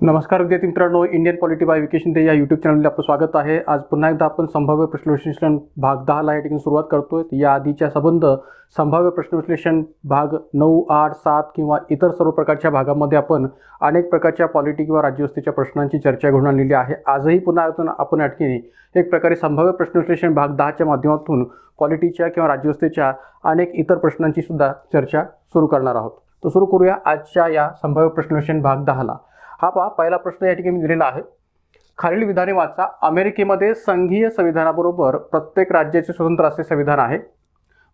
नमस्कार विद्यार्थी मित्रांनो, Indian polity bye vacation day या यूट्यूब चॅनलमध्ये आपलं स्वागत आहे। आज पुन्हा एकदा आपण संभाव्य प्रश्नविश्लेषण भाग 10 ला या ठिकाणी सुरुवात करतोय। या आधीच्या संबंध संभाव्य प्रश्नविश्लेषण भाग 9, 8, 7 किंवा इतर सर्व प्रकारच्या भागांमध्ये आपण अनेक प्रकारच्या पॉलिटी किंवा राज्यव्यवस्थेच्या प्रश्नांची चर्चा घडून आणलेली आहे। आजही पुन्हा आपण या ठिकाणी एक प्रकारे संभाव्य प्रश्नविश्लेषण भाग 10 च्या माध्यमातून पॉलिटीच्या किंवा राज्यव्यवस्थेच्या अनेक इतर प्रश्नांची सुद्धा चर्चा सुरू करणार आहोत। तो सुरू करूया आजच्या या संभाव्य प्रश्नविश्लेषण भाग 10 ला। हा पहा, पहिला प्रश्न या ठिकाणी दिलेला आहे। खालील विधाने वाचा। अमेरिकेमध्ये संघीय संविधानाबरोबर प्रत्येक राज्याचे स्वतंत्र असे संविधान आहे।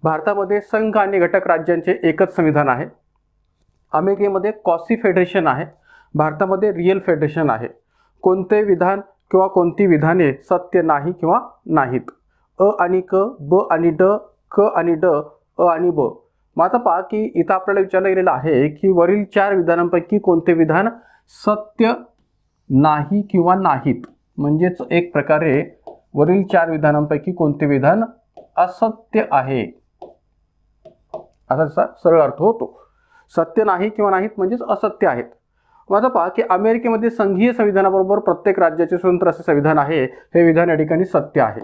भारतामध्ये संघ आणि घटक राज्यांचे एकच संविधान आहे। अमेरिकेमध्ये क्वासी फेडरेशन आहे। भारतामध्ये रिअल फेडरेशन आहे। कोणते विधान किंवा कोणती विधाने सत्य नाही किंवा नाहीत? अ आणि क, ब आणि ड, क आणि ड, अ आणि ब। मग आता पहा की इथं आपल्याला विचारलं गेलेलं आहे की वरील 4 विधानांपैकी कोणते विधान सत्य नाही किंवा नाहीत? म्हणजेच एक प्रकारे वरील 4 विधानांपैकी कोणते विधान असत्य आहे असा सरळ अर्थ होतो। सत्य नाही किंवा नाहीत म्हणजेच असत्य आहेत। मग आता पहा की अमेरिकेमध्ये संघीय संविधानाबरोबर प्रत्येक राज्याचे स्वतंत्र असे संविधान आहे। हे विधान या ठिकाणी सत्य आहे।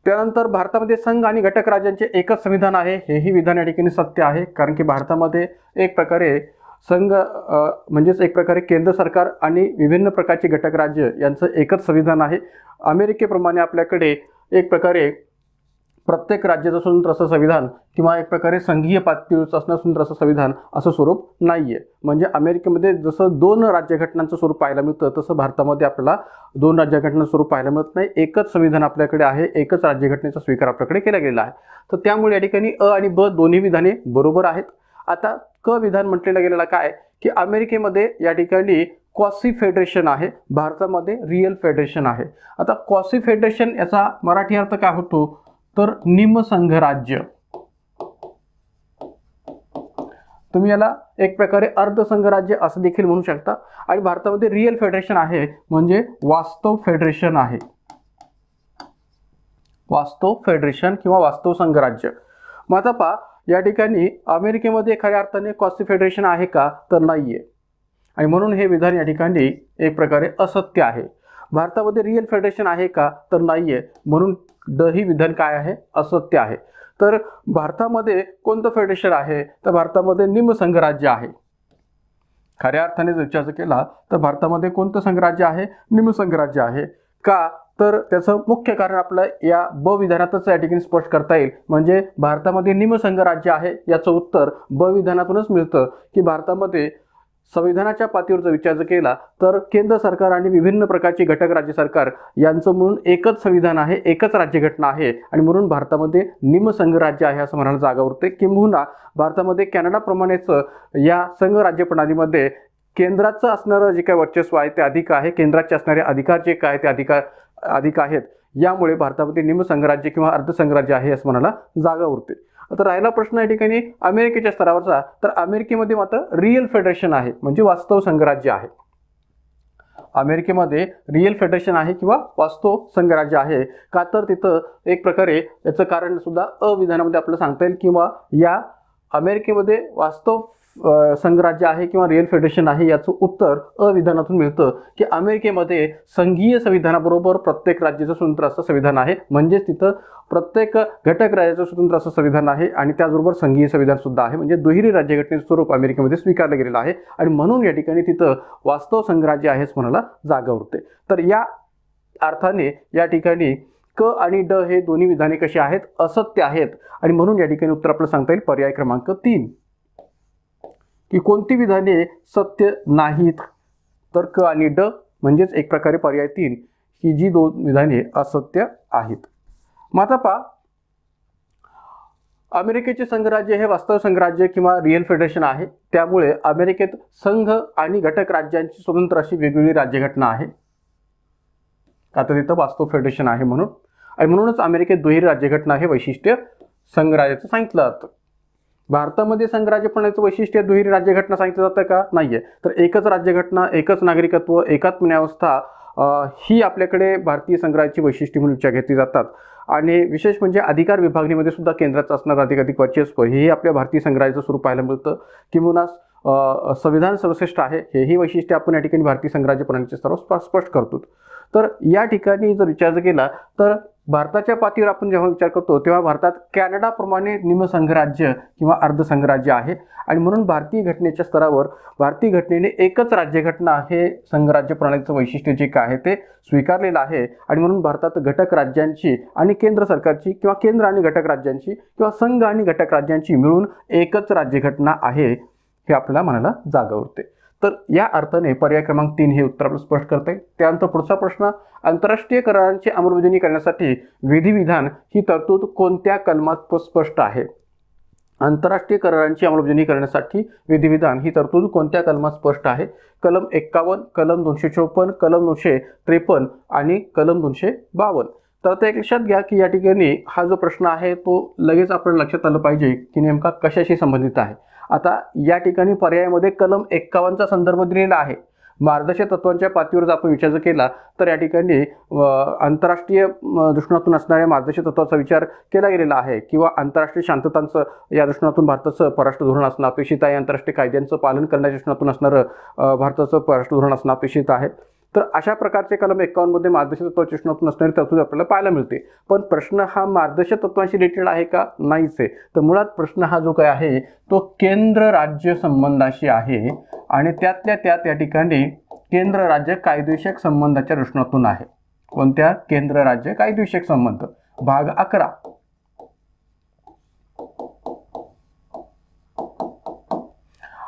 त्यानंतर भारतामध्ये संघ आणि घटक राज्यांचे एकच संविधान आहे। हेही विधान या ठिकाणी सत्य आहे, कारण की भारतामध्ये एक प्रकारे संघ म्हणजेच एक प्रकारे केंद्र सरकार आणि विभिन्न प्रकारचे घटक राज्य यांचं एकच संविधान आहे। अमेरिकेप्रमाणे आपल्याकडे एक प्रकारे प्रत्येक राज्याचं स्वतंत्र असं संविधान किंवा एक प्रकारे संघीय पातळीवर असणं स्वतंत्र असं संविधान असं स्वरूप नाहीये। म्हणजे अमेरिकेमध्ये जसं 2 राज्यघटनांचं स्वरूप पाहायला मिळतं, तसं भारतामध्ये आपल्याला 2 राज्यघटनांचं स्वरूप पाहायला मिळत नाही। एकच संविधान आपल्याकडे आहे, एकच राज्यघटनेचा स्वीकार आपल्याकडे केला गेला आहे। तर त्यामुळे या ठिकाणी अ आणि ब दोन्ही विधाने बरोबर आहेत। आता क विधान म्हटलेलं गेलेलं काय की अमेरिकेमध्ये या ठिकाणी क्वासी फेडरेशन आहे, भारतामध्ये रिअल फेडरेशन आहे। आता क्वासी फेडरेशन याचा मराठी अर्थ काय होतो तर निमसंघ राज्य। तुम्ही याला एक प्रकारे अर्धसंघ राज्य असं देखील म्हणू शकता। आणि भारतामध्ये रिअल फेडरेशन आहे म्हणजे वास्तव फेडरेशन आहे, वास्तव फेडरेशन किंवा वास्तव संघ राज्य। मग आता पहा या ठिकाणी अमेरिकेमध्ये खऱ्या अर्थाने क्वासी फेडरेशन आहे का तर नाहीये, आणि म्हणून हे विधान या ठिकाणी एक प्रकारे असत्य आहे। भारतामध्ये रिअल फेडरेशन आहे का तर नाहीये, म्हणून ड ही विधान काय आहे असत्य आहे। तर भारतामध्ये कोणतं फेडरेशन आहे तर भारतामध्ये निमसंघ राज्य आहे। खऱ्या अर्थाने जर विचार केला तर भारतामध्ये कोणतं संघ राज्य आहे? निमसंघ राज्य आहे। का तर त्याचं मुख्य कारण आपलं या ब विधानातच या ठिकाणी स्पष्ट करता येईल। म्हणजे भारतामध्ये निमसंघ राज्य आहे याचं उत्तर ब विधानातूनच मिळतं की भारतामध्ये संविधानाच्या पातळीवर जर विचार केला तर केंद्र सरकार आणि विभिन्न प्रकारचे घटक राज्य सरकार यांचं म्हणून एकच संविधान आहे, एकच राज्यघटना आहे, आणि म्हणून भारतामध्ये निमसंघ राज्य आहे असं म्हणायला जागा उरते। किंबहुना भारतामध्ये कॅनडाप्रमाणेच या संघ राज्य प्रणालीमध्ये केंद्राचं असणारं जे काही वर्चस्व आहे ते अधिक आहे, केंद्राचे असणारे अधिकार जे काय ते अधिक आहेत। यामुळे भारतामध्ये निमसंघ राज्य किंवा अर्धसंघ राज्य आहे असं म्हणायला जागा उरते। आता राहिला प्रश्न या ठिकाणी अमेरिकेच्या स्तरावरचा, तर अमेरिकेमध्ये मात्र रिअल फेडरेशन आहे म्हणजे वास्तव संघराज्य आहे। अमेरिकेमध्ये रिअल फेडरेशन आहे किंवा वास्तव संघराज्य आहे। का तर तिथं एक प्रकारे याचं कारण सुद्धा अ विधानामध्ये आपल्याला सांगता येईल, किंवा या अमेरिकेमध्ये वास्तव संघराज्य आहे किंवा रिअल फेडरेशन आहे याचं उत्तर अ विधानातून मिळतं की अमेरिकेमध्ये संघीय संविधानाबरोबर प्रत्येक राज्याचं स्वतंत्र असं संविधान आहे। म्हणजेच तिथं प्रत्येक घटक राज्याचं स्वतंत्र असं संविधान आहे आणि त्याचबरोबर संघीय संविधान सुद्धा आहे। म्हणजे दुहेरी राज्यघटनेचं स्वरूप अमेरिकेमध्ये स्वीकारलं गेलेलं आहे, आणि म्हणून या ठिकाणी तिथं वास्तव संघराज्य आहे असं म्हणायला जागा उरते। तर या अर्थाने या ठिकाणी क आणि ड हे दोन्ही विधाने कशी आहेत? असत्य आहेत, आणि म्हणून या ठिकाणी उत्तर आपल्याला सांगता येईल पर्याय क्रमांक 3 की कोणती विधाने सत्य नाहीत तर क आणि ड, म्हणजेच एक प्रकारे पर्याय 3 ही जी 2 विधाने असत्य आहेत। मग आता पहा, अमेरिकेचे संघराज्य हे वास्तव संघराज्य किंवा रिअल फेडरेशन आहे, त्यामुळे अमेरिकेत संघ आणि घटक राज्यांची स्वतंत्र अशी वेगवेगळी राज्यघटना आहे। आता तिथं वास्तव फेडरेशन आहे म्हणून, आणि म्हणूनच अमेरिकेत दुहेरी राज्यघटना हे वैशिष्ट्य संघराज्याचं सांगितलं जातं। भारतामध्ये संघराज्यपणाचं वैशिष्ट्य दुहेरी राज्यघटना सांगितलं जातं का? नाहीये। तर एकच राज्यघटना, एकच नागरिकत्व, एकात्म न्यायव्यवस्था ही आपल्याकडे भारतीय संघराज्याची वैशिष्ट्ये म्हणून विचार घेतली जातात। आणि विशेष म्हणजे अधिकार विभागणीमध्ये सुद्धा केंद्राचं असणारं अधिकाधिक वर्चस्व हे आपल्या भारतीय संघराज्याचं स्वरूप पाहायला मिळतं। किंवा संविधान सर्वश्रेष्ठ आहे हेही वैशिष्ट्य आपण या ठिकाणी भारतीय संघराज्य प्रणालीचे सर्व स्पष्ट करतो. तर या ठिकाणी जर विचार केला तर भारताच्या पातळीवर आपण जेव्हा विचार करतो तेव्हा भारतात कॅनडाप्रमाणे निमसंघराज्य किंवा अर्धसंघराज्य आहे आणि म्हणून भारतीय घटनेच्या स्तरावर भारतीय घटनेने एकच राज्यघटना हे संघराज्य प्रणालीचं वैशिष्ट्य जे काय आहे ते स्वीकारलेलं आहे आणि म्हणून भारतात घटक राज्यांची आणि केंद्र सरकारची किंवा केंद्र आणि घटक राज्यांची किंवा संघ आणि घटक राज्यांची मिळून एकच राज्यघटना आहे हे आपल्याला म्हणायला जागा उरते. तर या अर्थाने पर्याय क्रमांक 3 हे उत्तर आपल्याला स्पष्ट करते. त्यानंतर पुढचा प्रश्न, आंतरराष्ट्रीय करारांची अंमलबजावणी करण्यासाठी विधिविधान ही तरतूद कोणत्या कलमात स्पष्ट आहे? आंतरराष्ट्रीय करारांची अंमलबजावणी करण्यासाठी विधिविधान ही तरतूद कोणत्या कलमात स्पष्ट आहे? कलम 51, कलम 254, कलम 253 आणि कलम 252. तर आता एक लक्षात घ्या की या ठिकाणी हा जो प्रश्न आहे तो लगेच आपल्याला लक्षात आलं पाहिजे की नेमका कशाशी संबंधित आहे. आता या ठिकाणी पर्यायामध्ये कलम 51चा संदर्भ दिलेला आहे. मार्गदर्शक तत्वांच्या पातळीवर जर आपण विचार केला तर या ठिकाणी आंतरराष्ट्रीय दृष्टिकोनातून असणाऱ्या मार्गदर्शक तत्वाचा विचार केला गेलेला आहे किंवा आंतरराष्ट्रीय शांततांचं या दृष्टिकोनातून भारताचं परराष्ट्र धोरण असणं अपेक्षित आहे. आंतरराष्ट्रीय कायद्यांचं पालन करण्याच्या दृष्टिकोनातून असणारं भारताचं परराष्ट्र धोरण असणं अपेक्षित आहे. तर अशा प्रकारचे कलम 51 मध्ये मार्गदर्शक तत्वाच्या दृष्टिकोनातून असणारी तरतूद आपल्याला पाहायला मिळते. पण प्रश्न हा मार्गदर्शक तत्वांशी रिलेटेड आहे का? नाहीच आहे. तर मुळात प्रश्न हा जो काय आहे तो केंद्र राज्य संबंधाशी आहे आणि त्यातल्या त्यात या ठिकाणी केंद्र राज्य कायदेविषयक संबंधाच्या दृष्टिकोनातून आहे. कोणत्या? केंद्र राज्य कायदेविषयक संबंध, भाग 11.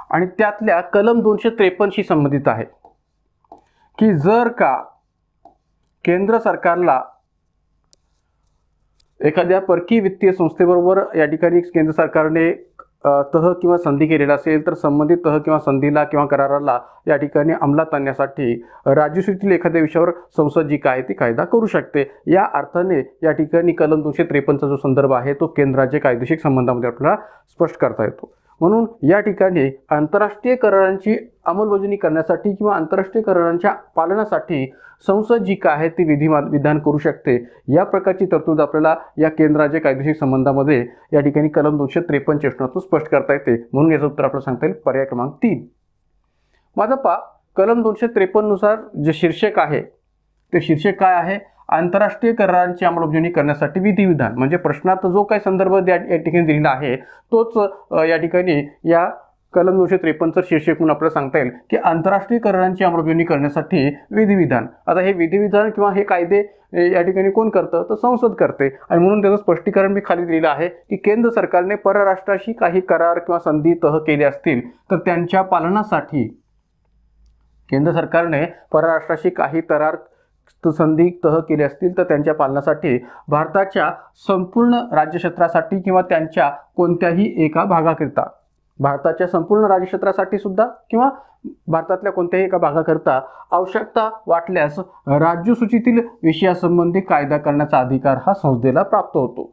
आणि त्यातल्या कलम 253 शी संबंधित आहे की जर का केंद्र सरकारला एखाद्या परकीय वित्तीय संस्थेबरोबर या ठिकाणी केंद्र सरकारने तह किंवा संधी केलेला असेल तर संबंधित तह किंवा संधीला किंवा कराराला या ठिकाणी अंमलात आणण्यासाठी राज्यसूचीतील एखाद्या विषयावर संसद जी काय ती कायदा करू शकते. या अर्थाने या ठिकाणी कलम 253चा जो संदर्भ आहे तो केंद्र राज्य कायदेशीर संबंधामध्ये आपल्याला स्पष्ट करता येतो. म्हणून या ठिकाणी आंतरराष्ट्रीय करारांची अंमलबजावणी करण्यासाठी किंवा आंतरराष्ट्रीय करारांच्या पालनासाठी संसद जी काय आहे ती विधान करू शकते. या प्रकारची तरतूद आपल्याला या केंद्र राज्य कायदेशीर संबंधामध्ये या ठिकाणी कलम 253 च्या स्पष्ट करता येते. म्हणून याचं उत्तर आपल्याला सांगता येईल पर्याय क्रमांक 3. माझा कलम 253 नुसार जे शीर्षक आहे ते शीर्षक काय आहे? आंतरराष्ट्रीय करारांची अंमलबजावणी करण्यासाठी विधिविधान. म्हणजे प्रश्नात जो काही संदर्भ या ठिकाणी दिलेला आहे तोच या ठिकाणी या कलम 253चं शीर्षक म्हणून आपल्याला सांगता येईल की आंतरराष्ट्रीय करारांची अंमलबजावणी करण्यासाठी विधिविधान. आता हे विधिविधान किंवा हे कायदे या ठिकाणी कोण करतं? तर संसद करते. आणि म्हणून त्याचं स्पष्टीकरण मी खाली दिलेलं आहे की केंद्र सरकारने परराष्ट्राशी काही करार किंवा संधी तह केले असतील तर त्यांच्या पालनासाठी केंद्र सरकारने परराष्ट्राशी काही करार संधी तह केले असतील तर त्यांच्या पालनासाठी भारताच्या संपूर्ण राज्यक्षेत्रासाठी किंवा त्यांच्या कोणत्याही एका भागाकरिता, भारताच्या संपूर्ण राज्यक्षेत्रासाठी सुद्धा किंवा भारतातल्या कोणत्याही एका भागाकरिता आवश्यकता वाटल्यास राज्यसूचीतील विषयासंबंधी कायदा करण्याचा अधिकार हा संसदेला प्राप्त होतो.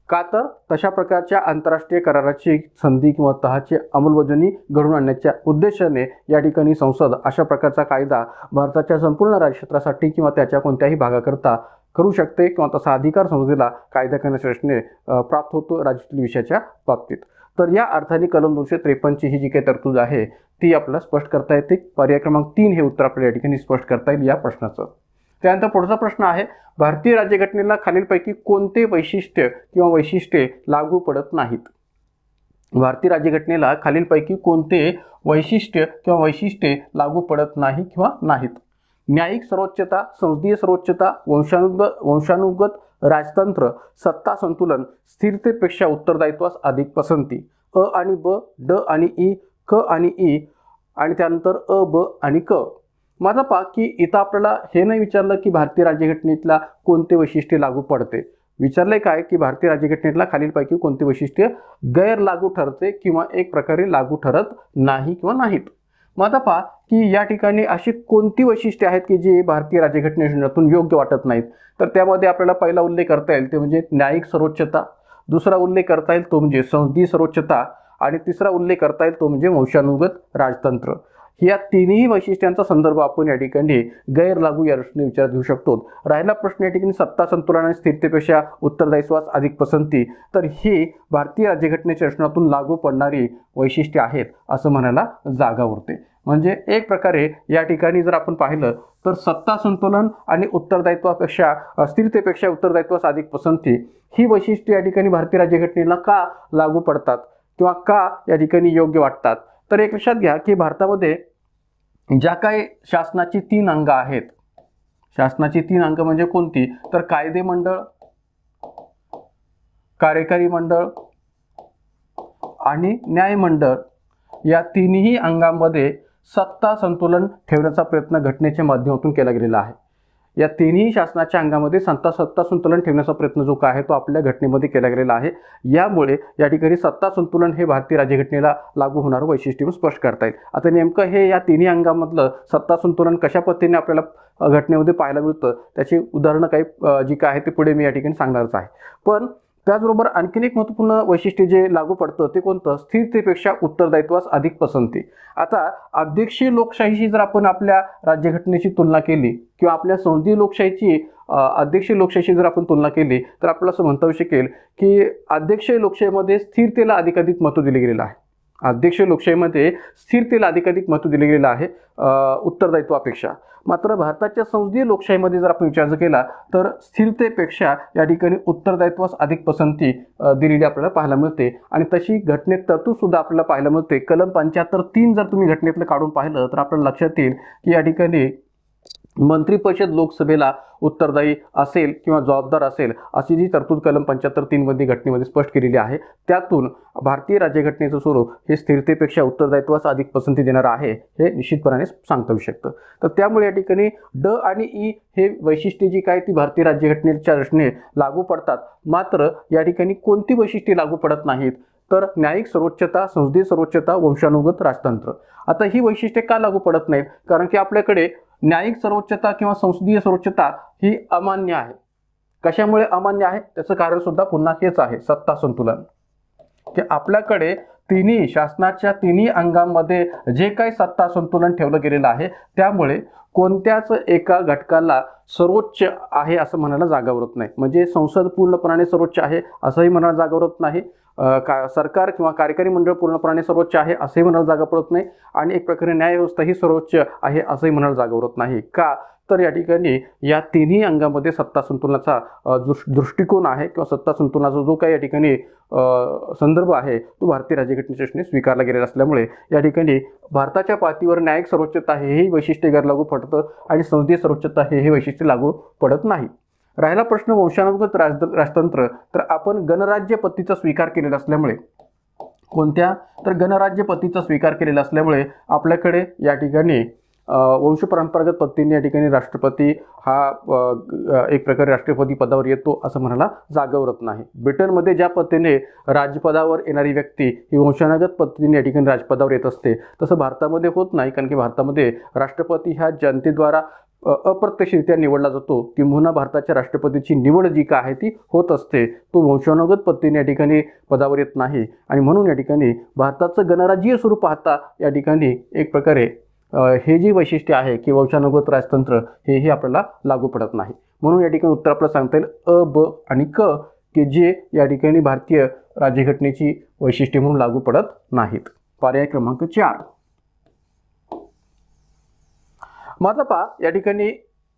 का? तर तशा प्रकारच्या आंतरराष्ट्रीय कराराची संधी किंवा तहाची अंमलबजावणी घडवून आणण्याच्या उद्देशाने या ठिकाणी संसद अशा प्रकारचा कायदा भारताच्या संपूर्ण राज्यक्षेत्रासाठी किंवा त्याच्या कोणत्याही भागाकरता करू शकते किंवा तसा अधिकार संसदेला कायदा करण्याच्या दृष्टीने प्राप्त होतो राज्यातील विषयाच्या बाबतीत. तर या अर्थाने कलम 253 ची ही जी काही तरतूद आहे ती आपल्याला स्पष्ट करता येते. पर्याय क्रमांक 3 हे उत्तर आपल्याला या ठिकाणी स्पष्ट करता येईल या प्रश्नाचं. त्यानंतर पुढचा प्रश्न आहे, भारतीय राज्यघटनेला खालीलपैकी कोणते वैशिष्ट्ये लागू पडत नाहीत? भारतीय राज्यघटनेला खालीलपैकी कोणते वैशिष्ट्ये लागू पडत नाही किंवा नाहीत? न्यायिक सर्वोच्चता, संसदीय सर्वोच्चता, वंशानुगत राजतंत्र, सत्ता संतुलन, स्थिरतेपेक्षा उत्तरदायित्वास अधिक पसंती. अ आणि ब, ड आणि ई, क आणि ई आणि त्यानंतर अ, ब आणि क. माझा की इथं आपल्याला हे नाही विचारलं की भारतीय राज्यघटनेतला कोणते वैशिष्ट्य लागू पडते. विचारले काय की भारतीय राज्यघटनेतला खालीलपैकी कोणते वैशिष्ट्य गैर लागू ठरते किंवा एक प्रकारे लागू ठरत नाही किंवा नाहीत. माझा की या ठिकाणी अशी कोणती वैशिष्ट्ये आहेत की जी भारतीय राज्यघटनेतून योग्य वाटत नाहीत? तर त्यामध्ये आपल्याला पहिला उल्लेख करता येईल ते म्हणजे न्यायिक सर्वोच्चता, दुसरा उल्लेख करता येईल तो म्हणजे संसदीय सर्वोच्चता आणि तिसरा उल्लेख करता येईल तो म्हणजे वंशानुगत राजतंत्र. या तिन्ही वैशिष्ट्यांचा संदर्भ आपण या ठिकाणी गैरलागू या दृष्टीने विचारात घेऊ शकतो. राहिला प्रश्न या ठिकाणी सत्ता संतुलन आणि स्थिरतेपेक्षा उत्तरदायित्वास अधिक पसंती, तर ही भारतीय राज्यघटनेच्या रचनातून लागू पडणारी वैशिष्ट्ये आहेत असं म्हणायला जागा उरते. म्हणजे एक प्रकारे या ठिकाणी जर आपण पाहिलं तर सत्ता संतुलन आणि उत्तरदायित्वापेक्षा स्थिरतेपेक्षा उत्तरदायित्वास अधिक पसंती ही वैशिष्ट्ये या ठिकाणी भारतीय राज्यघटनेला का लागू पडतात किंवा का या ठिकाणी योग्य वाटतात. तर एक लक्षात घ्या की भारतामध्ये ज्या काही शासनाची 3 अंग आहेत, शासनाची 3 अंग म्हणजे कोणती, तर कायदे मंडळ, कार्यकारी मंडळ आणि न्यायमंडळ, या तिन्ही अंगांमध्ये सत्ता संतुलन ठेवण्याचा प्रयत्न घटनेच्या माध्यमातून केला गेलेला आहे. या तिन्ही शासनाच्या अंगामध्ये सत्ता संतुलन ठेवण्याचा प्रयत्न जो काय आहे तो आपल्या घटनेमध्ये केला गेलेला आहे. यामुळे या ठिकाणी सत्ता संतुलन हे भारतीय राज्यघटनेला लागू होणारं वैशिष्ट्य स्पष्ट करता येईल. आता नेमकं हे या तिन्ही अंगामधलं सत्ता संतुलन कशा पद्धतीने आपल्याला घटनेमध्ये पाहायला मिळतं त्याची उदाहरणं काही जी काय आहे ते पुढे मी या ठिकाणी सांगणारच आहे. पण त्याचबरोबर आणखीन एक महत्त्वपूर्ण वैशिष्ट्य जे लागू पडतं ते कोणतं, स्थिरतेपेक्षा उत्तरदायित्वास अधिक पसंती. आता अध्यक्षीय लोकशाहीशी जर आपण आपल्या राज्यघटनेची तुलना केली किंवा आपल्या संसदीय लोकशाहीची अध्यक्षीय लोकशाहीशी जर आपण तुलना केली तर आपल्याला असं म्हणता येऊ शकेल की अध्यक्षीय लोकशाहीमध्ये स्थिरतेला अधिकाधिक महत्त्व दिले गेलेलं आहे. अध्यक्षीय लोकशाहीमध्ये स्थिरतेला अधिकाधिक महत्त्व दिले गेलेलं आहे उत्तरदायित्वापेक्षा. मात्र भारताच्या संसदीय लोकशाहीमध्ये जर आपण विचार केला तर स्थिरतेपेक्षा या ठिकाणी उत्तरदायित्वास अधिक पसंती दिलेली आपल्याला पाहायला मिळते. आणि तशी घटनेत तरतूद सुद्धा आपल्याला पाहायला मिळते. कलम 75(3) जर तुम्ही घटनेतलं काढून पाहिलं तर आपल्याला लक्षात येईल की या ठिकाणी मंत्रिपरिषद लोकसभेला उत्तरदायी असेल किंवा जबाबदार असेल अशी जी तरतूद कलम 75(3) मध्ये घटनेमध्ये स्पष्ट केलेली आहे. त्यातून भारतीय राज्यघटनेचं स्वरूप हे स्थिरतेपेक्षा उत्तरदायित्वास अधिक पसंती देणारं आहे हे निश्चितपणाने सांगता येऊ शकतं. तर त्यामुळे या ठिकाणी ड आणि ई हे वैशिष्ट्ये जी काय ती भारतीय राज्यघटनेच्या रचनेत लागू पडतात. मात्र या ठिकाणी कोणती वैशिष्ट्ये लागू पडत नाहीत तर न्यायिक सर्वोच्चता, संसदीय सर्वोच्चता, वंशानुगत राजतंत्र. आता ही वैशिष्ट्ये का लागू पडत नाहीत, कारण की आपल्याकडे न्यायिक सर्वोच्चता किंवा संसदीय सर्वोच्चता ही अमान्य आहे. कशामुळे अमान्य आहे त्याचं कारण सुद्धा पुन्हा हेच आहे, सत्ता संतुलन. की आपल्याकडे तिन्ही शासनाच्या तिन्ही अंगांमध्ये जे काही सत्ता संतुलन ठेवलं गेलेलं आहे त्यामुळे कोणत्याच एका घटकाला सर्वोच्च आहे असं म्हणायला जागा उरत नाही. म्हणजे संसद पूर्णपणे सर्वोच्च आहे असंही म्हणायला जागा उरत नाही, सरकार किंवा कार्यकारी मंडळ पूर्णपणे सर्वोच्च आहे असंही म्हणायला जागा पडत नाही, आणि एक प्रकारे न्यायव्यवस्था ही सर्वोच्च आहे असंही म्हणायला जागा उरत नाही. का तर या ठिकाणी या तिन्ही अंगामध्ये सत्ता संतुलनाचा दृष्टिकोन आहे किंवा सत्ता संतुलनाचा जो काही या ठिकाणी संदर्भ आहे तो भारतीय राज्यघटनेच्या रचनेत स्वीकारला गेलेला असल्यामुळे या ठिकाणी भारताच्या पातळीवर न्यायिक सर्वोच्चता हेही वैशिष्ट्य गैरलागू पडतं आणि संसदीय सर्वोच्चता हे वैशिष्ट्य लागू पडत नाही. राहिला प्रश्न वंशानुगत राजतंत्र, तर आपण गणराज्य पद्धतीचा स्वीकार केलेला असल्यामुळे कोणत्या तर गणराज्य पद्धतीचा स्वीकार केलेला असल्यामुळे आपल्याकडे या ठिकाणी वंशपरंपरागत पद्धतीने या ठिकाणी राष्ट्रपती हा एक प्रकारे राष्ट्रपती पदावर येतो असं म्हणायला जागा उरत नाही. ब्रिटनमध्ये ज्या पद्धतीने राजपदावर येणारी व्यक्ती ही वंशानुगत पद्धतीने या ठिकाणी राजपदावर येत असते तसं भारतामध्ये होत नाही, कारण की भारतामध्ये राष्ट्रपती ह्या जनतेद्वारा अप्रत्यक्षरित्या निवडला जातो. किंबहुना भारताच्या राष्ट्रपतीची निवड जी काय आहे ती होत असते, तो वंशानुगत पद्धतीने या ठिकाणी पदावर येत नाही. आणि म्हणून या ठिकाणी भारताचं गणराज्यीय स्वरूप पाहता या ठिकाणी एक प्रकारे हे जी वैशिष्ट्य आहे की वंशानुगत राजतंत्र हेही आपल्याला लागू पडत नाही. म्हणून या ठिकाणी उत्तर आपल्याला सांगता येईल अ, ब आणि क, की जे या ठिकाणी भारतीय राज्यघटनेची वैशिष्ट्ये म्हणून लागू पडत नाहीत. पर्याय क्रमांक 4. माझा पहा या ठिकाणी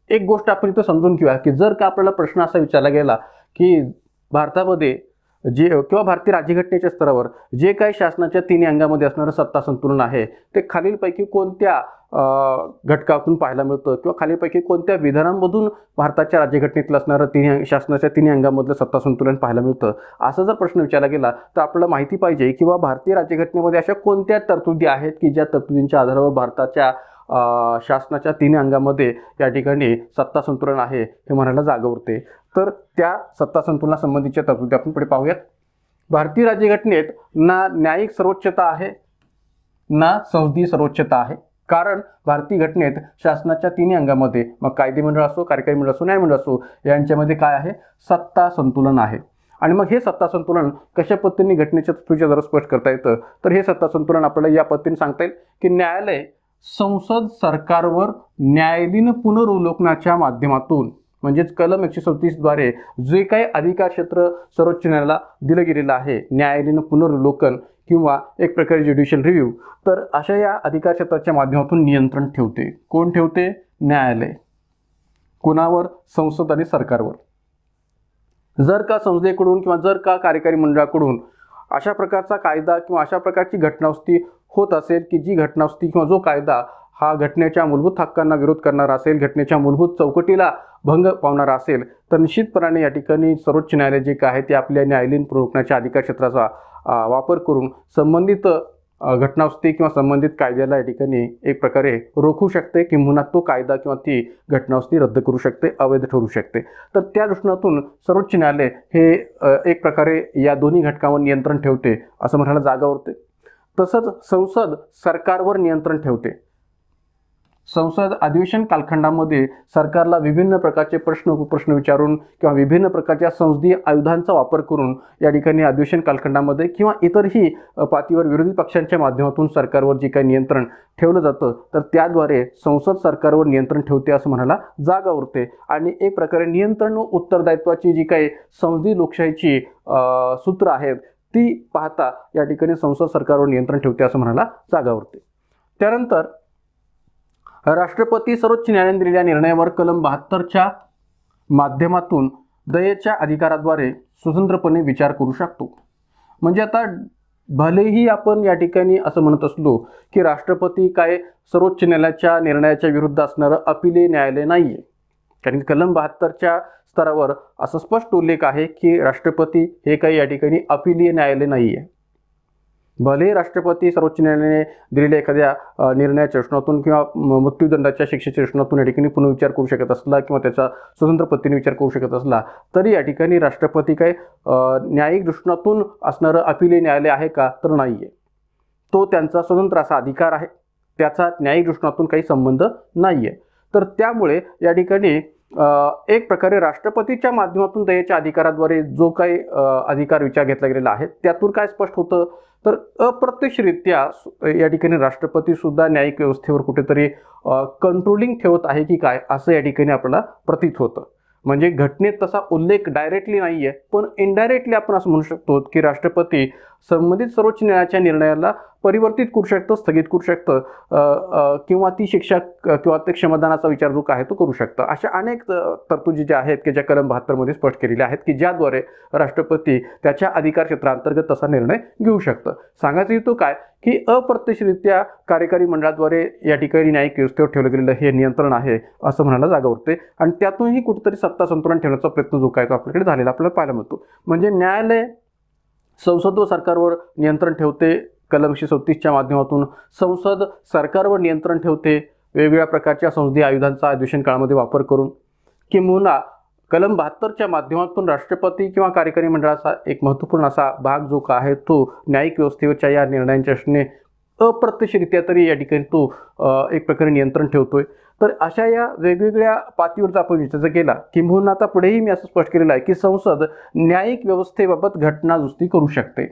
एक गोष्ट आपण इथं समजून घेऊया की जर का आपल्याला प्रश्न असा विचारला गेला की भारतामध्ये जे किंवा भारतीय राज्यघटनेच्या स्तरावर जे काही शासनाच्या तिन्ही अंगामध्ये असणारं सत्ता संतुलन आहे ते खालीलपैकी कोणत्या घटकातून पाहायला मिळतं किंवा खालीलपैकी कोणत्या विधानांमधून भारताच्या राज्यघटनेतलं असणारं शासनाच्या तिन्ही अंगामधलं सत्ता संतुलन पाहायला मिळतं, असा जर प्रश्न विचारला गेला तर आपल्याला माहिती पाहिजे किंवा भारतीय राज्यघटनेमध्ये अशा कोणत्या तरतुदी आहेत की ज्या तरतुदींच्या आधारावर भारताच्या शासनाच्या तिन्ही अंगामध्ये या ठिकाणी सत्ता संतुलन आहे हे म्हणायला जागा उरते. तर त्या सत्ता संतुलनासंबंधीच्या तरतुदी आपण पुढे पाहूयात. भारतीय राज्यघटनेत ना न्यायिक सर्वोच्चता आहे ना संसदीय सर्वोच्चता आहे, कारण भारतीय घटनेत शासनाच्या तिन्ही अंगामध्ये मग कायदे मंडळ असो, कार्यकारी मंडळ असो, न्यायमंडळ असो यांच्यामध्ये काय आहे, सत्ता संतुलन आहे. आणि मग हे सत्ता संतुलन कशा पद्धतीने घटनेच्या तरतुदीच्या द्वारे स्पष्ट करता येतं, तर हे सत्ता संतुलन आपल्याला या पद्धतीने सांगता येईल की न्यायालय संसद सरकारवर न्यायालयीन पुनर्वलोकनाच्या माध्यमातून म्हणजेच कलम 137 द्वारे जे काही अधिकार क्षेत्र सर्वोच्च न्यायालयाला दिलं गेलेलं आहे न्यायालयीन पुनर्वलोकन किंवा एक प्रकारे ज्युडिशियल रिव्ह्यू, तर अशा या अधिकार क्षेत्राच्या माध्यमातून नियंत्रण ठेवते. कोण ठेवते? न्यायालय. कोणावर? संसद आणि सरकारवर. जर का संसदेकडून किंवा जर का कार्यकारी मंडळाकडून अशा प्रकारचा कायदा किंवा अशा प्रकारची घटनावस्ती होत असेल की जी घटनावस्ती किंवा जो कायदा हा घटनेच्या मूलभूत हक्कांना विरोध करणारा असेल, घटनेच्या मूलभूत चौकटीला भंग पावणारा असेल, तर निश्चितपणाने या ठिकाणी सर्वोच्च न्यायालय जे काय आहे ते आपल्या न्यायालयीन पुनर्वलोकनाच्या अधिकार क्षेत्राचा वापर करून संबंधित घटनावस्ती किंवा संबंधित कायद्याला या ठिकाणी एक प्रकारे रोखू शकते किंवा तो कायदा किंवा ती घटनावस्ती रद्द करू शकते, अवैध ठरू शकते. तर त्या दृष्टीने सर्वोच्च न्यायालय हे एक प्रकारे या दोन्ही घटकांवर नियंत्रण ठेवते असं म्हणायला जागा उरते. तसंच संसद सरकारवर नियंत्रण ठेवते. संसद अधिवेशन कालखंडामध्ये सरकारला विभिन्न प्रकारचे प्रश्न विचारून किंवा विभिन्न प्रकारच्या संसदीय आयुधांचा वापर करून या ठिकाणी अधिवेशन कालखंडामध्ये किंवा इतरही पातळीवर विरोधी पक्षांच्या माध्यमातून सरकारवर जे काही नियंत्रण ठेवलं जातं तर त्याद्वारे संसद सरकारवर नियंत्रण ठेवते असं म्हणायला जागा उरते. आणि एक प्रकारे नियंत्रण व उत्तरदायित्वाची जी काही संसदीय लोकशाहीची सूत्र आहेत ती पाहता या ठिकाणी संसद सरकारवर नियंत्रण ठेवते असं म्हणायला जागा उरते. त्यानंतर राष्ट्रपती सर्वोच्च न्यायालयाने दिलेल्या निर्णयावर कलम 72च्या माध्यमातून दयेच्या अधिकाराद्वारे स्वतंत्रपणे विचार करू शकतो. म्हणजे आता भलेही आपण या ठिकाणी असं म्हणत असलो की राष्ट्रपती काय सर्वोच्च न्यायालयाच्या निर्णयाच्या विरुद्ध असणारं अपीलीय न्यायालय नाही आहे, कारण कलम 72च्या स्तरावर असं स्पष्ट उल्लेख आहे की राष्ट्रपती हे काही या ठिकाणी अपीलीय न्यायालय नाही आहे. भले राष्ट्रपती सर्वोच्च न्यायालयाने दिलेल्या एखाद्या निर्णयाच्या प्रश्नातून किंवा मृत्यूदंडाच्या शिक्षेच्या प्रश्नातून या ठिकाणी पुनर्विचार करू शकत असला किंवा त्याचा स्वतंत्र पद्धतीने विचार करू शकत असला तरी या ठिकाणी राष्ट्रपती काय न्यायिक दृष्टीतून असणारं अपीलीय न्यायालय आहे का? तर नाही आहे. तो त्यांचा स्वतंत्र असा अधिकार आहे, त्याचा न्यायिक दृष्टीतून काही संबंध नाही आहे. तर त्यामुळे या ठिकाणी एक प्रकारे राष्ट्रपतीच्या माध्यमातून दयेच्या अधिकाराद्वारे जो काही अधिकार विचार घेतला गेलेला आहे त्यातून काय स्पष्ट होतं तर अप्रत्यक्षरित्या या ठिकाणी राष्ट्रपती सुद्धा न्यायिक व्यवस्थेवर कुठेतरी कंट्रोलिंग ठेवत आहे की काय असं या ठिकाणी आपल्याला प्रतीत होतं. म्हणजे घटनेत तसा उल्लेख डायरेक्टली नाही आहे पण इनडायरेक्टली आपण असं म्हणू शकतो की राष्ट्रपती संबंधित सर्वोच्च न्यायालयाच्या निर्णयाला परिवर्तित करू शकतं, स्थगित करू शकतं किंवा ती शिक्षा किंवा ते क्षमादानाचा विचार जो आहे तो करू शकतं. अशा अनेक तरतुदी ज्या आहेत की ज्या कलम 72मध्ये स्पष्ट केलेल्या आहेत की ज्याद्वारे राष्ट्रपती त्याच्या अधिकार क्षेत्रांतर्गत तसा निर्णय घेऊ शकतं. सांगायचं हेतू काय की अप्रत्यक्षरित्या कार्यकारी मंडळाद्वारे या ठिकाणी न्यायिक व्यवस्थेवर ठेवलं गेलेलं हे नियंत्रण आहे असं म्हणायला जागा उरते. आणि त्यातूनही कुठेतरी सत्ता संतुलन ठेवण्याचा प्रयत्न जो काय तो आपल्याकडे झालेला आपल्याला पाहायला मिळतो. म्हणजे न्यायालय संसद व सरकारवर नियंत्रण ठेवते कलम 136च्या माध्यमातून, संसद सरकारवर नियंत्रण ठेवते वेगवेगळ्या प्रकारच्या संसदीय आयुधांचा अधिवेशन काळामध्ये वापर करून, किंवा कलम 72च्या माध्यमातून राष्ट्रपती किंवा कार्यकारी मंडळाचा एक महत्त्वपूर्ण असा भाग जो का आहे तो न्यायिक व्यवस्थेवरच्या या निर्णयांच्या असणे अप्रत्यक्षरित्या तरी या ठिकाणी तो एक प्रकारे नियंत्रण ठेवतोय. तर अशा या वेगवेगळ्या पातळीवरचा आपण विचार केला किंवा आता पुढेही मी असं स्पष्ट केलेलं आहे की संसद न्यायिक व्यवस्थेबाबत घटनादुरुस्ती करू शकते.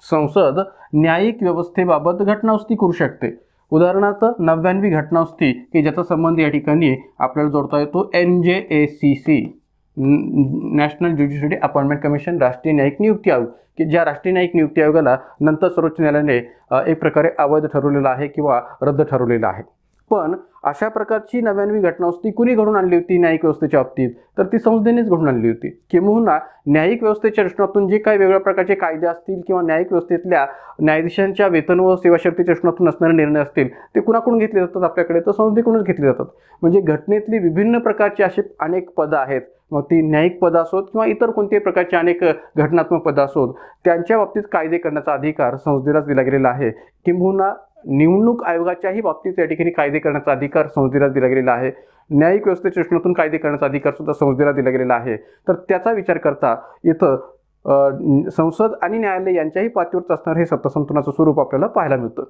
संसद न्यायिक व्यवस्थेबाबत घटनादुरुस्ती करू शकते. उदाहरणार्थ 99वी घटनादुरुस्ती की ज्याचा संबंध या ठिकाणी आपल्याला जोडता येतो NJACC national judiciary appointment commission, राष्ट्रीय न्यायिक नियुक्ती आयोग, की ज्या राष्ट्रीय न्यायिक नियुक्ती आयोगाला नंतर सर्वोच्च न्यायालयाने एक प्रकारे अवैध ठरवलेला आहे किंवा रद्द ठरवलेला आहे. पण अशा प्रकारची 99वी घटनादुरुस्ती कुणी घडून आणली होती न्यायिक व्यवस्थेच्या बाबतीत? तर ती संसदेनेच घडून आणली होती. किंवा न्यायिक व्यवस्थेच्या रचनातून जे काही वेगवेगळ्या प्रकारचे कायदे असतील किंवा न्यायिक व्यवस्थेतल्या न्यायाधीशांच्या वेतन व सेवा शर्तीच्या रचनातून असणारे निर्णय असतील ते कुणाकडून घेतले जातात? आपल्याकडे तर संसदेकडूनच घेतले जातात. म्हणजे घटनेतली विभिन्न प्रकारची अशी अनेक पदं आहेत, मग ती न्यायिक पदं असोत किंवा इतर कोणत्याही प्रकारचे अनेक घटनात्मक पदं असोत, त्यांच्या बाबतीत कायदे करण्याचा अधिकार संसदेलाच दिला गेलेला आहे. किंवा निवडणूक आयोगाच्याही बाबतीत या ठिकाणी कायदे करण्याचा अधिकार संसदेलाच दिला गेलेला आहे. न्यायिक व्यवस्थेच्या रचनेतून कायदे करण्याचा अधिकार सुद्धा संसदेला दिला गेलेला आहे. तर त्याचा विचार करता इथं संसद आणि न्यायालय यांच्याही पातळीवरच असणारं हे सत्ता संतुलनाचं स्वरूप आपल्याला पाहायला मिळतं.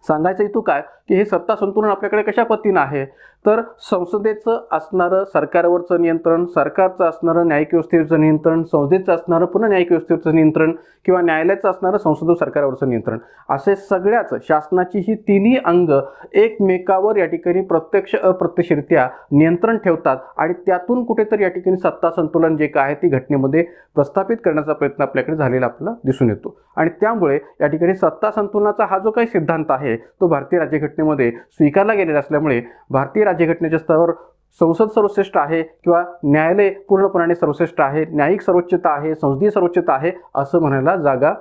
सांगायचं हेतू काय की हे सत्ता संतुलन आपल्याकडे कशा पद्धतीनं आहे, तर संसदेचं असणारं सरकारवरचं नियंत्रण, सरकारचं असणारं न्यायिक व्यवस्थेवरचं नियंत्रण, संसदेचं असणारं पुन्हा न्यायिक व्यवस्थेवरचं नियंत्रण किंवा न्यायालयाचं असणारं संसद सरकारवरचं नियंत्रण, असे सगळ्याच शासनाची ही तिन्ही अंग एकमेकावर या ठिकाणी प्रत्यक्ष अप्रत्यक्षरित्या नियंत्रण ठेवतात आणि त्यातून कुठेतरी या ठिकाणी सत्ता संतुलन जे काय आहे ती घटनेमध्ये प्रस्थापित करण्याचा प्रयत्न आपल्याकडे झालेला आपल्याला दिसून येतो. आणि त्यामुळे या ठिकाणी सत्ता संतुलनाचा हा जो काही सिद्धांत आहे तो भारतीय राज्यघटनेमध्ये स्वीकारला गेलेला असल्यामुळे भारतीय राज्यघटनेच्या स्तरावर संसद सर्वश्रेष्ठ आहे किंवा न्यायालय पूर्णपणे सर्वश्रेष्ठ आहे, न्यायिक सर्वोच्चता आहे, संसदीय सर्वोच्चता आहे असं म्हणायला जागा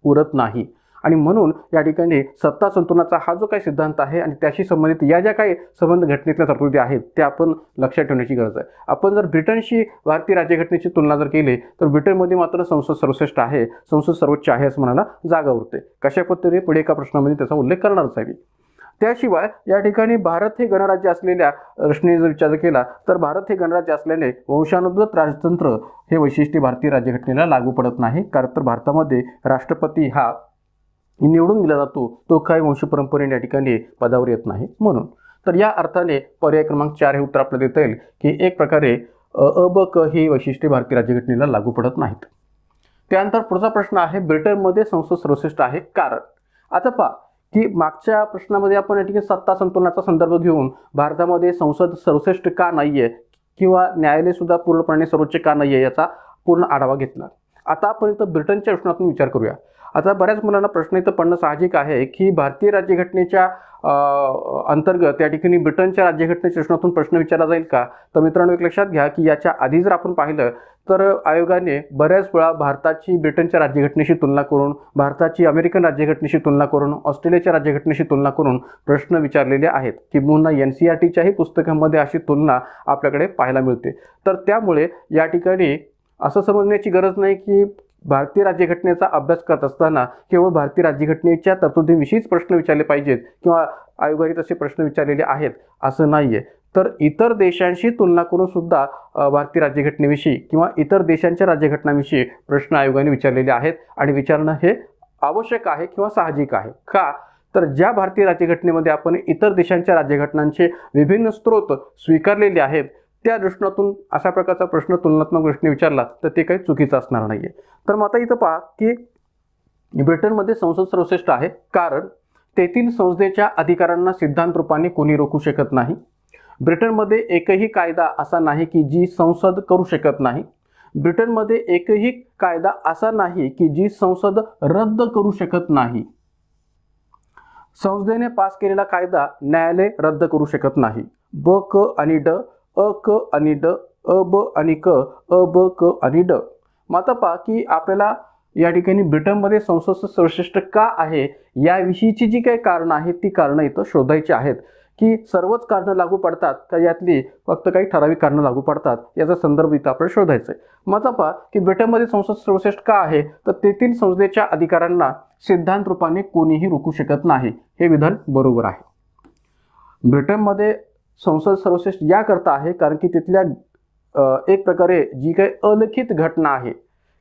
उरत नाही. आणि म्हणून या ठिकाणी सत्ता संतुलनाचा हा जो काही सिद्धांत आहे आणि त्याशी संबंधित या ज्या काही संबंध घटनेतल्या तरतुदी आहेत त्या आपण लक्षात ठेवण्याची गरज आहे. आपण जर ब्रिटनशी भारतीय राज्यघटनेची तुलना जर केली तर ब्रिटनमध्ये मात्र संसद सर्वश्रेष्ठ आहे, संसद सर्वोच्च आहे असं म्हणायला जागा उरते. कशा पद्धतीने पुढे एका प्रश्नामध्ये त्याचा उल्लेख करणारच आहे. त्याशिवाय या ठिकाणी भारत हे गणराज्य असलेल्या रचनेचा जर विचार केला तर भारत हे गणराज्य असल्याने वंशानुगत राजतंत्र हे वैशिष्ट्य भारतीय राज्यघटनेला लागू पडत नाही. कारण तर भारतामध्ये राष्ट्रपती हा निवडून दिला जातो, तो काही वंश परंपरेने या ठिकाणी पदावर येत नाही. म्हणून तर या अर्थाने पर्याय क्रमांक 4 हे उत्तर आपल्याला देता येईल की एक प्रकारे अ ब क ही वैशिष्ट्ये भारतीय राज्यघटनेला लागू पडत नाहीत. त्यानंतर पुढचा प्रश्न आहे ब्रिटनमध्ये संसद सर्वश्रेष्ठ आहे कारण. आता पहा की मागच्या प्रश्नामध्ये आपण या ठिकाणी सत्ता संतुलनाचा संदर्भ घेऊन भारतामध्ये संसद सर्वश्रेष्ठ का नाहीये किंवा न्यायालय सुद्धा पूर्णपणे सर्वोच्च का नाहीये याचा पूर्ण आढावा घेतला. आता आपण इथं ब्रिटनच्या प्रश्नातून विचार करूया. आता बऱ्याच मुलांना प्रश्न इथं पडणं साहजिक आहे की भारतीय राज्यघटनेच्या अंतर्गत या ठिकाणी ब्रिटनच्या राज्यघटनेच्या प्रश्नातून प्रश्न विचारला जाईल का. तर मित्रांनो एक लक्षात घ्या की याच्या आधी जर आपण पाहिलं तर आयोगाने बऱ्याच वेळा भारताची ब्रिटनच्या राज्यघटनेशी तुलना करून, भारताची अमेरिकन राज्यघटनेशी तुलना करून, ऑस्ट्रेलियाच्या राज्यघटनेशी तुलना करून प्रश्न विचारलेले आहेत. किंबहुना NCERTच्याही पुस्तकांमध्ये अशी तुलना आपल्याकडे पाहायला मिळते. तर त्यामुळे या ठिकाणी असं समजण्याची गरज नाही की भारतीय राज्यघटनेचा अभ्यास करत असताना केवळ भारतीय राज्यघटनेच्या तरतुदीविषयीच प्रश्न विचारले पाहिजेत किंवा आयोगाने तसे प्रश्न विचारलेले आहेत असं नाहीये. तर इतर देशांशी तुलना करून सुद्धा भारतीय राज्यघटनेविषयी किंवा इतर देशांच्या राज्यघटनांविषयी प्रश्न आयोगाने विचारलेले आहेत आणि विचारणं हे आवश्यक आहे किंवा साहजिक आहे. का तर ज्या भारतीय राज्यघटनेमध्ये आपण इतर देशांच्या राज्यघटनांचे विभिन्न स्रोत स्वीकारलेले आहेत त्या दृष्टीतून अशा प्रकारचा प्रश्न तुलनात्मक दृष्टीने विचारला तर ते काही चुकीचं असणार नाहीये. तर मग आता इथं पहा की ब्रिटनमध्ये संसद सर्वश्रेष्ठ आहे कारण तेथील संसदेच्या अधिकारांना सिद्धांत रूपाने कोणी रोखू शकत नाही. ब्रिटनमध्ये एकही कायदा असा नाही की जी संसद करू शकत नाही. ब्रिटनमध्ये एकही कायदा असा नाही की जी संसद रद्द करू शकत नाही. संसदेने पास केलेला कायदा न्यायालय रद्द करू शकत नाही. ब क आणि ड, अ क आणि ड, अ ब आणि क, अ ब क आणि ड. मग आता पहा की आपल्याला या ठिकाणी ब्रिटनमध्ये संसद सर्वश्रेष्ठ का आहे याविषयीची जी काही कारणं आहेत ती कारणं इथं शोधायची आहेत की सर्वच कारणं लागू पडतात का यातली फक्त काही ठराविक कारणं लागू पडतात याचा संदर्भ इथं आपल्याला शोधायचा आहे. मग आता पहा की ब्रिटनमध्ये संसद सर्वश्रेष्ठ का आहे तर तेथील संसदेच्या अधिकारांना सिद्धांत रूपाने कोणीही रोखू शकत नाही. हे विधान बरोबर आहे. ब्रिटनमध्ये संसद सर्वश्रेष्ठ याकरता आहे कारण की तिथल्या एक प्रकारे जी काही अलिखित घटना आहे,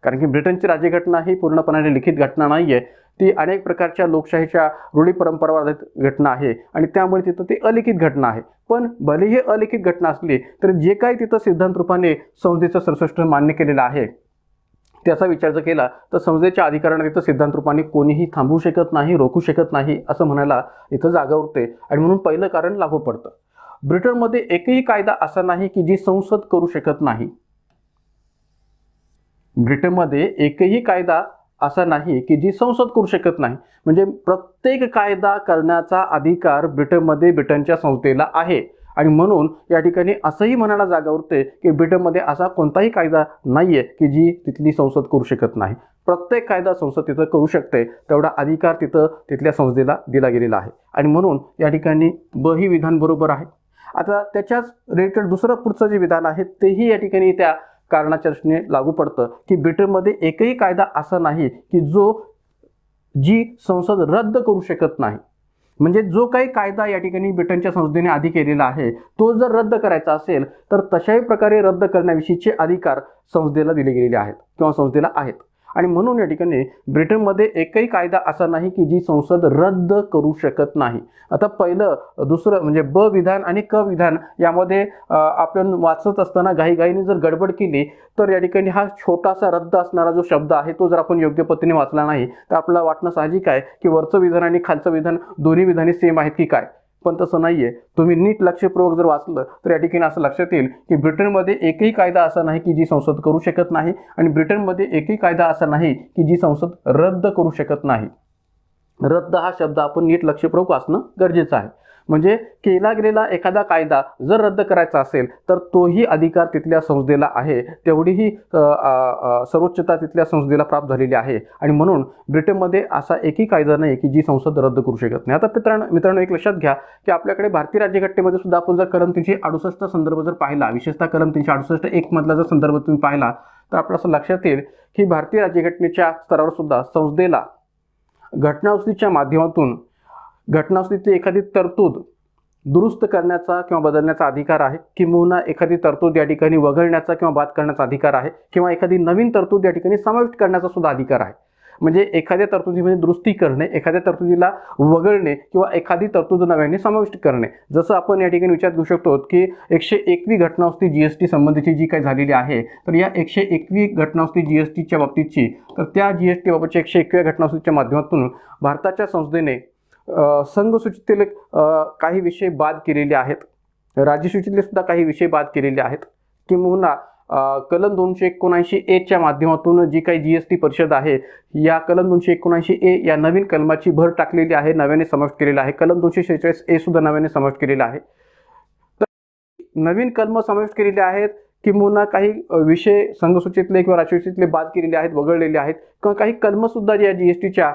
कारण की ब्रिटनची राज्यघटना ही पूर्णपणे लिखित घटना नाही आहे, ती अनेक प्रकारच्या लोकशाहीच्या रूढी परंपरावर आधारित घटना आहे आणि त्यामुळे तिथं ती अलिखित घटना आहे. पण भलेही अलिखित घटना असली तर जे काही तिथं सिद्धांत रूपाने संसदेचं सर्वश्रेष्ठ मान्य केलेलं आहे त्याचा विचार जर केला तर संसदेच्या अधिकारांना तिथं सिद्धांत रूपाने कोणीही थांबवू शकत नाही, रोखू शकत नाही असं म्हणायला इथं जागा उरते आणि म्हणून पहिलं कारण लागू पडतं. ब्रिटनमध्ये एकही कायदा असा नाही की जी संसद करू शकत नाही. ब्रिटनमध्ये एकही कायदा असा नाही की जी संसद करू शकत नाही. म्हणजे प्रत्येक कायदा करण्याचा अधिकार ब्रिटनमध्ये ब्रिटनच्या संसदेला आहे आणि म्हणून या ठिकाणी असंही म्हणायला जागा उरते की ब्रिटनमध्ये असा कोणताही कायदा नाहीये की जी तिथली संसद करू शकत नाही. प्रत्येक कायदा संसद तिथं करू शकते, तेवढा अधिकार तिथं तिथल्या संसदेला दिला गेलेला आहे आणि म्हणून या ठिकाणी ब ही विधान बरोबर आहे. आता त्याच्याच रिलेटेड दुसरं पुढचं जे विधान आहे तेही या ठिकाणी त्या कारणाच्या दृष्टीने लागू पडतं की ब्रिटनमध्ये एकही कायदा असा नाही की जी संसद रद्द करू शकत नाही. म्हणजे जो काही कायदा या ठिकाणी ब्रिटनच्या संसदेने आधी केलेला आहे तो जर रद्द करायचा असेल तर तशाही प्रकारे रद्द करण्याविषयीचे अधिकार संसदेला दिले गेलेले आहेत किंवा संसदेला आहेत. आणि म्हणून या ठिकाणी ब्रिटनमध्ये एकही कायदा असा नाही की जी संसद रद्द करू शकत नाही. आता पहिलं दुसरं म्हणजे ब विधान आणि क विधान यामध्ये आपण वाचत असताना घाईघाईने जर गडबड केली तर या ठिकाणी हा छोटासा रद्द असणारा जो शब्द आहे तो जर आपण योग्य पद्धतीने वाचला नाही तर आपल्याला वाटणं साहजिक आहे की वरचं विधान आणि खालचं विधान दोन्ही विधाने सेम आहेत की काय, पण तसं नाहीये. तुम्ही नीट लक्षपूर्वक जर वाचलं तर या ठिकाणी असं लक्षात येईल की ब्रिटनमध्ये एकही कायदा असा नाही की जी संसद करू शकत नाही आणि ब्रिटनमध्ये एकही कायदा असा नाही की जी संसद रद्द करू शकत नाही. रद्द हा शब्द आपण नीट लक्षपूर्वक वाचणं गरजेचं आहे. म्हणजे केला गेलेला एखादा कायदा जर रद्द करायचा असेल तर तोही अधिकार तिथल्या संसदेला आहे, तेवढीही सर्वोच्चता तिथल्या संसदेला प्राप्त झालेली आहे आणि म्हणून ब्रिटनमध्ये असा एकही कायदा नाही की जी संसद रद्द करू शकत नाही. आता मित्रांनो एक लक्षात घ्या की आपल्याकडे भारतीय राज्यघटनेमध्ये सुद्धा आपण जर कलम 368 संदर्भ जर पाहिला, विशेषतः कलम 368(1) मधला जर संदर्भ तुम्ही पाहिला तर आपल्याला असं लक्षात येईल की भारतीय राज्यघटनेच्या स्तरावर सुद्धा संसदेला घटनादुरुस्तीच्या माध्यमातून घटनादुरुस्तीतली एखादी तरतूद दुरुस्त करण्याचा किंवा बदलण्याचा अधिकार आहे, किंवा एखादी तरतूद या ठिकाणी वगळण्याचा किंवा बाद करण्याचा अधिकार आहे, किंवा एखादी नवीन तरतूद या ठिकाणी समाविष्ट करण्याचा सुद्धा अधिकार आहे. म्हणजे एखाद्या तरतुदीमध्ये दुरुस्ती करणे, एखाद्या तरतुदीला वगळणे किंवा एखादी तरतूद नव्याने समाविष्ट करणे. जसं आपण या ठिकाणी विचार घेऊ शकतो की 101वी घटनादुरुस्ती जीएसटी संबंधीची जी काही झालेली आहे तर या 101वी घटनादुरुस्ती जीएसटीच्या बाबतीतची तर त्या जीएसटी बाबतच्या 101व्या घटनादुरुस्तीच्या माध्यमातून भारताच्या संसदेने संघसूचीतील काही विषय बाद केलेले आहेत, राज्यसूचीतले सुद्धा काही विषय बाद केलेले आहेत, किंवा कलम 279A च्या माध्यमातून जी काही जीएसटी परिषद आहे या कलम 279A या नवीन कलमाची भर टाकलेली आहे, नव्याने समाविष्ट केलेला आहे. कलम 246A सुद्धा नव्याने समाविष्ट केलेला आहे. तर नवीन कलम समाविष्ट केलेले आहेत, किंवा काही विषय संघसूचीतले किंवा राज्यसूचीतले बाद केलेले आहेत, वगळलेले आहेत, किंवा काही कलम सुद्धा या जीएसटीच्या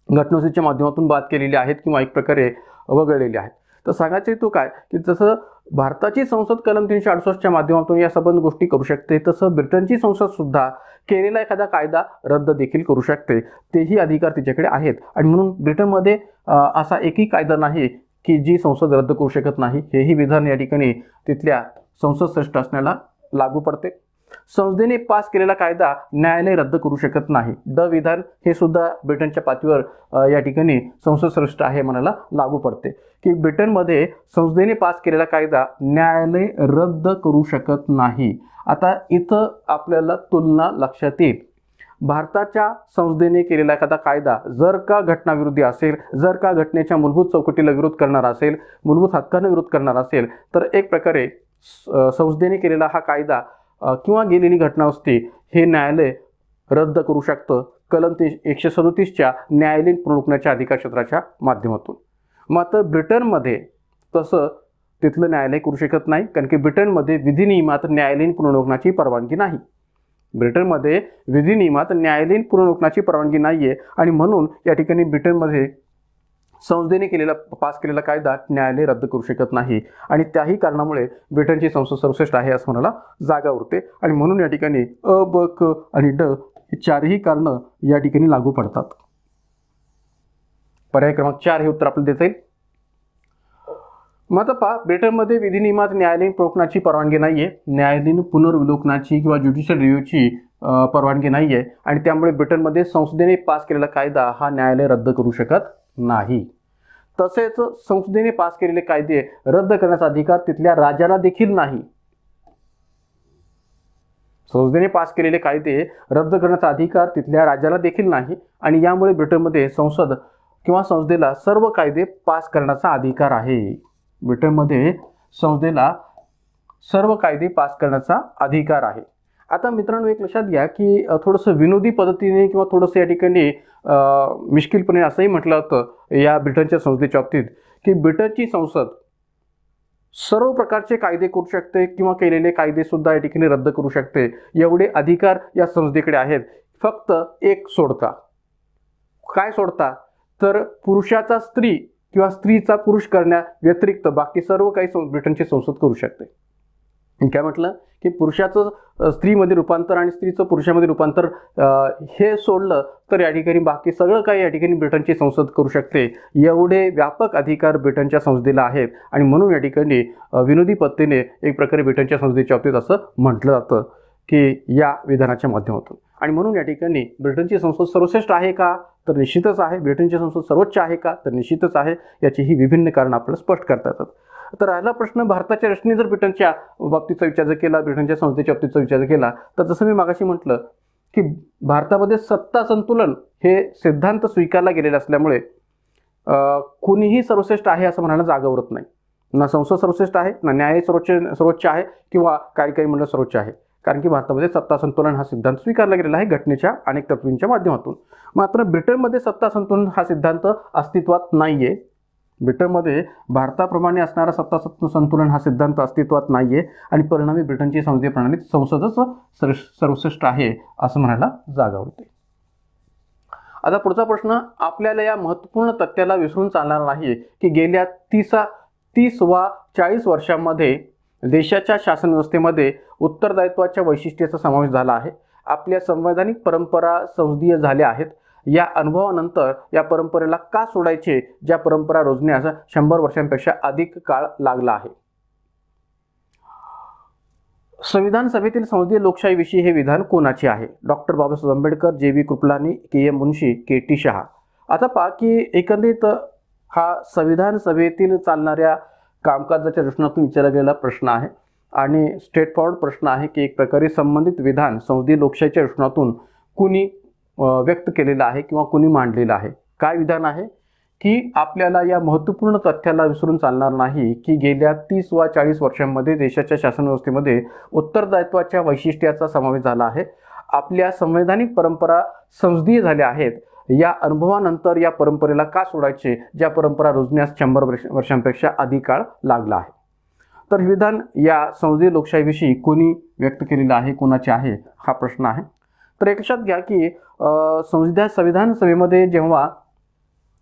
घटनादुरुस्तीच्या माध्यमातून बाद केलेले आहेत किंवा एक प्रकारे वगळलेले आहेत. तर सांगायचं हेतू काय की जसं भारताची संसद कलम 368च्या माध्यमातून या संबंध गोष्टी करू शकते तसं ब्रिटनची संसद सुद्धा केलेला एखादा कायदा रद्द देखील करू शकते, तेही अधिकार तिच्याकडे आहेत. आणि म्हणून ब्रिटनमध्ये असा एकही कायदा नाही की जी संसद रद्द करू शकत नाही. हेही विधान या ठिकाणी तिथल्या संसद श्रेष्ठ असण्याला लागू पडते. संसदेने पास केलेला कायदा न्यायालय रद्द करू शकत नाही. ड विधान हे सुद्धा ब्रिटनच्या पातळीवर या ठिकाणी संसद श्रेष्ठ आहे म्हणायला लागू पडते की ब्रिटनमध्ये संसदेने पास केलेला कायदा न्यायालय रद्द करू शकत नाही. आता इथं आपल्याला तुलना लक्षात येईल. भारताच्या संसदेने केलेला एखादा कायदा जर का घटनाविरोधी असेल, जर का घटनेच्या मूलभूत चौकटीला विरोध करणारा असेल, मूलभूत हक्कांना विरोध करणारा असेल तर एक प्रकारे संसदेने केलेला हा कायदा किंवा गेलेली घटनादुरुस्ती हे न्यायालय रद्द करू शकतं कलम 137च्या न्यायालयीन पुनर्विलोकनाच्या अधिकार क्षेत्राच्या माध्यमातून. मात्र ब्रिटनमध्ये तसं तिथलं न्यायालय करू शकत नाही, कारण की ब्रिटनमध्ये विधिनियमात न्यायालयीन पुनर्विलोकनाची परवानगी नाही. ब्रिटनमध्ये विधिनियमात न्यायालयीन पुनर्विलोकनाची परवानगी नाही आहे आणि म्हणून या ठिकाणी ब्रिटनमध्ये संसदेने पास केलेला कायदा न्यायालय रद्द करू शकत नाही आणि त्याही कारणामुळे ब्रिटनची संसद सर्वश्रेष्ठ आहे असं म्हणायला जागा उरते. आणि म्हणून या ठिकाणी अ, ब, क आणि ड ही चारही कारणं या ठिकाणी लागू पडतात. पर्याय क्रमांक 4 हे उत्तर आपल्याला देता येईल. मग आता ब्रिटनमध्ये विधिनियमात न्यायालयीन पुनर्विलोकनाची परवानगी नाहीये, न्यायालयीन पुनर्विलोकनाची किंवा ज्युडिशियल रिव्ह्यूची परवानगी नाहीये आणि त्यामुळे ब्रिटनमध्ये संसदेने पास केलेला कायदा हा न्यायालय रद्द करू शकत नाही. तसेच संसदेने पास केलेले कायदे रद्द करण्याचा अधिकार तिथल्या राजाला देखील नाही. संसदेने पास केलेले कायदे रद्द करण्याचा अधिकार तिथल्या राजाला देखील नाही आणि यामुळे ब्रिटनमध्ये संसद किंवा संसदेला सर्व कायदे पास करण्याचा अधिकार आहे. ब्रिटनमध्ये संसदेला सर्व कायदे पास करण्याचा अधिकार आहे. आता मित्रांनो एक लक्षात घ्या की थोडंसं विनोदी पद्धतीने किंवा थोडंसं या ठिकाणी मिश्किलपणे असंही म्हटलं होतं या ब्रिटनच्या संसदेच्या बाबतीत की ब्रिटनची संसद सर्व प्रकारचे कायदे करू शकते किंवा केलेले कायदे सुद्धा या ठिकाणी रद्द करू शकते, एवढे अधिकार या संसदेकडे आहेत. फक्त एक सोडता. काय सोडता तर पुरुषाचा स्त्री किंवा स्त्रीचा पुरुष करण्या व्यतिरिक्त बाकी सर्व काही ब्रिटनची संसद करू शकते. काय म्हटलं की पुरुषाचं स्त्रीमध्ये रूपांतर आणि स्त्रीचं पुरुषामध्ये रूपांतर हे सोडलं तर या ठिकाणी बाकी सगळं काही या ठिकाणी ब्रिटनची संसद करू शकते. एवढे व्यापक अधिकार ब्रिटनच्या संसदेला आहेत आणि म्हणून या ठिकाणी विनोदी पद्धतीने एक प्रकारे ब्रिटनच्या संसदेच्या बाबतीत असं म्हटलं जातं की या विधानाच्या माध्यमातून. आणि म्हणून या ठिकाणी ब्रिटनची संसद सर्वश्रेष्ठ आहे का, तर निश्चितच आहे. ब्रिटनची संसद सर्वोच्च आहे का, तर निश्चितच आहे. याची ही विभिन्न कारणं आपल्याला स्पष्ट करता येतात. तर राहिला प्रश्न भारताच्या रचनेने जर ब्रिटनच्या बाबतीचा विचार जर केला, ब्रिटनच्या संसदेच्या बाबतीचा विचार केला, तर जसं मी मागाशी म्हटलं की भारतामध्ये सत्ता संतुलन हे सिद्धांत स्वीकारला गेलेला असल्यामुळे कोणीही सर्वश्रेष्ठ आहे असं म्हणायला जागा उरत नाही. ना संसद सर्वश्रेष्ठ आहे, ना न्याय सर्वोच्च आहे किंवा कार्यकारी मंडळ सर्वोच्च आहे. कारण की भारतामध्ये सत्ता संतुलन हा सिद्धांत स्वीकारला गेलेला आहे घटनेच्या अनेक तरतुदींच्या माध्यमातून. मात्र ब्रिटनमध्ये सत्ता संतुलन हा सिद्धांत अस्तित्वात नाही आहे. ब्रिटनमध्ये भारताप्रमाणे असणारा सत्ता संतुलन हा सिद्धांत अस्तित्वात नाही आहे आणि परिणामी ब्रिटनची संसदीय प्रणालीत संसदच सर्वश्रेष्ठ आहे असं म्हणायला जागा होते. आता पुढचा प्रश्न, आपल्याला या महत्त्वपूर्ण तथ्याला विसरून चालणार नाही की गेल्या 30 वा 40 वर्षांमध्ये देशाच्या शासन व्यवस्थेमध्ये उत्तरदायित्वाच्या वैशिष्ट्याचा समावेश झाला आहे. आपल्या संवैधानिक परंपरा संसदीय झाल्या आहेत. या अनुभवानंतर या परंपरेला का सोडायचे, ज्या परंपरा रुजण्यास 100 वर्षांपेक्षा अधिक काळ लागला आहे. संविधान सभेतील संसदीय लोकशाहीविषयी हे विधान कोणाचे आहे? Doctor Babasaheb Ambedkar, J B. Kripalani, K M. Munshi, K T. Shah. आता पहा की एकंदरीत हा संविधान सभेतील चालणाऱ्या कामकाजाच्या दृष्टीने विचारला गेलेला प्रश्न आहे आणि स्ट्रेट फॉरवर्ड प्रश्न आहे की एक प्रकारे संबंधित विधान संसदीय लोकशाहीच्या दृष्टीतून कुणी व्यक्त केलेलं आहे किंवा कुणी मांडलेलं आहे. काय विधान आहे की आपल्याला या महत्त्वपूर्ण तथ्याला विसरून चालणार नाही की गेल्या 30 वा 40 वर्षांमध्ये देशाच्या शासन व्यवस्थेमध्ये उत्तरदायित्वाच्या वैशिष्ट्याचा समावेश झाला आहे. आपल्या संवैधानिक परंपरा संसदीय झाल्या आहेत. या अनुभवानंतर या परंपरेला का सोडायचे, ज्या परंपरा रुजण्यास 100 वर्षांपेक्षा अधिक काळ लागला आहे. तर हे विधान या संसदीय लोकशाहीविषयी कोणी व्यक्त केलेलं आहे, कोणाचे आहे, हा प्रश्न आहे. तर एक लक्षात घ्या की संविधान सभेमध्ये जेव्हा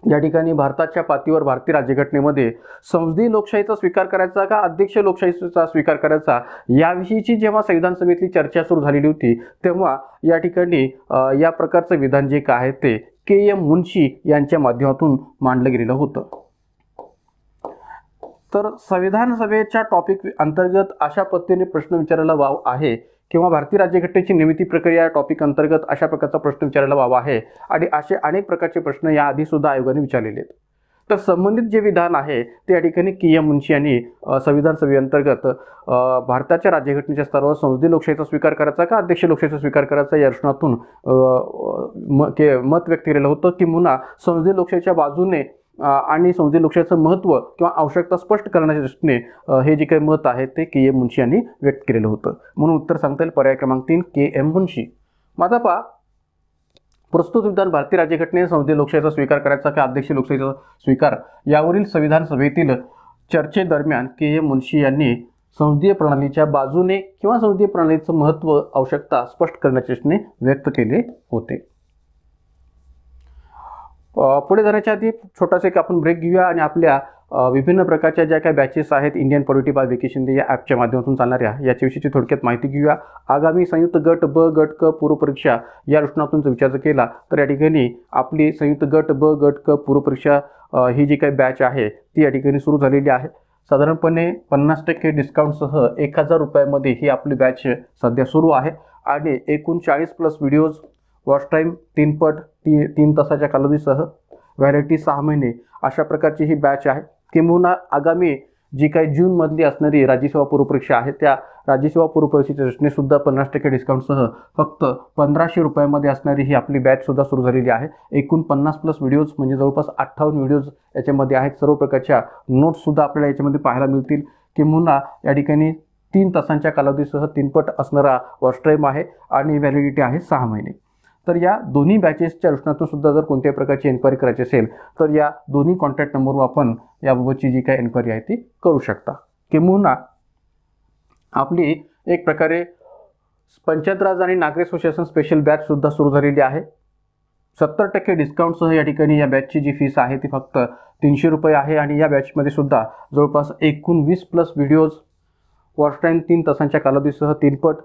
या ठिकाणी भारताच्या पातळीवर भारतीय राज्यघटनेमध्ये संसदीय लोकशाहीचा स्वीकार करायचा का अध्यक्ष लोकशाहीचा स्वीकार करायचा याविषयीची जेव्हा संविधान सभेतली चर्चा सुरू झालेली होती, तेव्हा या ठिकाणी या प्रकारचं विधान जे काय आहे ते के.एम. मुन्शी यांच्या माध्यमातून मांडलं गेलेलं होतं. तर संविधान सभेच्या टॉपिक अंतर्गत अशा पद्धतीने प्रश्न विचारायला वाव आहे किंवा भारतीय राज्यघटनेची निर्मिती प्रक्रिया टॉपिक अंतर्गत अशा प्रकारचा प्रश्न विचारायला वाव आहे आणि असे अनेक प्रकारचे प्रश्न याआधी सुद्धा आयोगाने विचारलेले आहेत. तर संबंधित जे विधान आहे ते या ठिकाणी के.एम. मुन्शी यांनी संविधान सभेअंतर्गत भारताच्या राज्यघटनेच्या स्तरावर संसदीय लोकशाहीचा स्वीकार करायचा का अध्यक्ष लोकशाहीचा स्वीकार करायचा या दृष्टीतून मत व्यक्त केलेलं होतं की पुन्हा संसदीय लोकशाहीच्या बाजूने आणि संसदीय लोकशाहीचं महत्त्व किंवा आवश्यकता स्पष्ट करण्याच्या दृष्टीने हे जे काही मत आहे ते के.एम. मुन्शी यांनी व्यक्त केलेलं होतं. म्हणून उत्तर सांगता येईल पर्याय क्रमांक 3 के.एम. मुन्शी. माझा पहा, प्रस्तुत विधान भारतीय राज्यघटनेने संसदीय लोकशाहीचा स्वीकार करायचा का अध्यक्ष लोकशाहीचा स्वीकार यावरील संविधान सभेतील चर्चेदरम्यान के.एम. मुन्शी यांनी संसदीय प्रणालीच्या बाजूने किंवा संसदीय प्रणालीचं महत्त्व आवश्यकता स्पष्ट करण्याच्या दृष्टीने व्यक्त केले होते. पुढे जाण्याच्या आधी छोटासा एक आपण ब्रेक घेऊया आणि आपल्या विभिन्न प्रकारच्या ज्या काही बॅचेस आहेत Indian polity bye vacation day या ॲपच्या माध्यमातून चालणाऱ्या याच्याविषयीची थोडक्यात माहिती घेऊया. आगामी संयुक्त गट ब गट क पूर्वपरीक्षा या दृष्टीतून जर विचार केला तर या ठिकाणी आपली संयुक्त गट ब गट क पूर्वपरीक्षा ही जी काही बॅच आहे ती या ठिकाणी सुरू झालेली आहे. साधारणपणे 50% डिस्काउंटसह 1000 रुपयामध्ये ही आपली बॅच सध्या सुरू आहे आणि एकूण 40+ व्हिडिओज, वॉच टाईम 3 पट 3 तासाच्या कालावधीसह, व्हॅलिडिटी 6 महिने अशा प्रकारची ही बॅच आहे. किंबहुना आगामी जी काही जूनमधली असणारी राज्यसेवा पूर्वपरीक्षा आहे त्या राज्यसेवा पूर्वपरीक्षेच्या दृष्टीने सुद्धा 50% डिस्काउंटसह फक्त 1500 रुपयामध्ये असणारी ही आपली बॅच सुद्धा सुरू झालेली आहे. एकूण 50+ व्हिडिओज म्हणजे जवळपास 58 व्हिडिओज याच्यामध्ये आहेत. सर्व प्रकारच्या नोट्ससुद्धा आपल्याला याच्यामध्ये पाहायला मिळतील. किंबहुना या ठिकाणी 3 तासांच्या कालावधीसह 3 पट असणारा वॉच टाईम आहे आणि व्हॅलिडिटी आहे 6 महिने. तर या दोन्ही बॅचेसच्या दृष्टीतून सुद्धा जर कोणत्याही प्रकारची एन्क्वायरी करायची असेल तर या दोन्ही कॉन्टॅक्ट नंबरवर आपण याबाबतची जी काही एन्क्वायरी आहे ती करू शकता. किंबहुना आपली एक प्रकारे पंचायत राज आणि नागरिक सुशासन स्पेशल बॅचसुद्धा सुरू झालेली आहे. 70% डिस्काउंटसह या ठिकाणी या बॅचची जी फीस आहे ती फक्त 300 रुपये आहे आणि या बॅचमध्ये सुद्धा जवळपास एकूण 20+ व्हिडिओज, वॉच टाईम 3 तासांच्या कालावधीसह 3 पट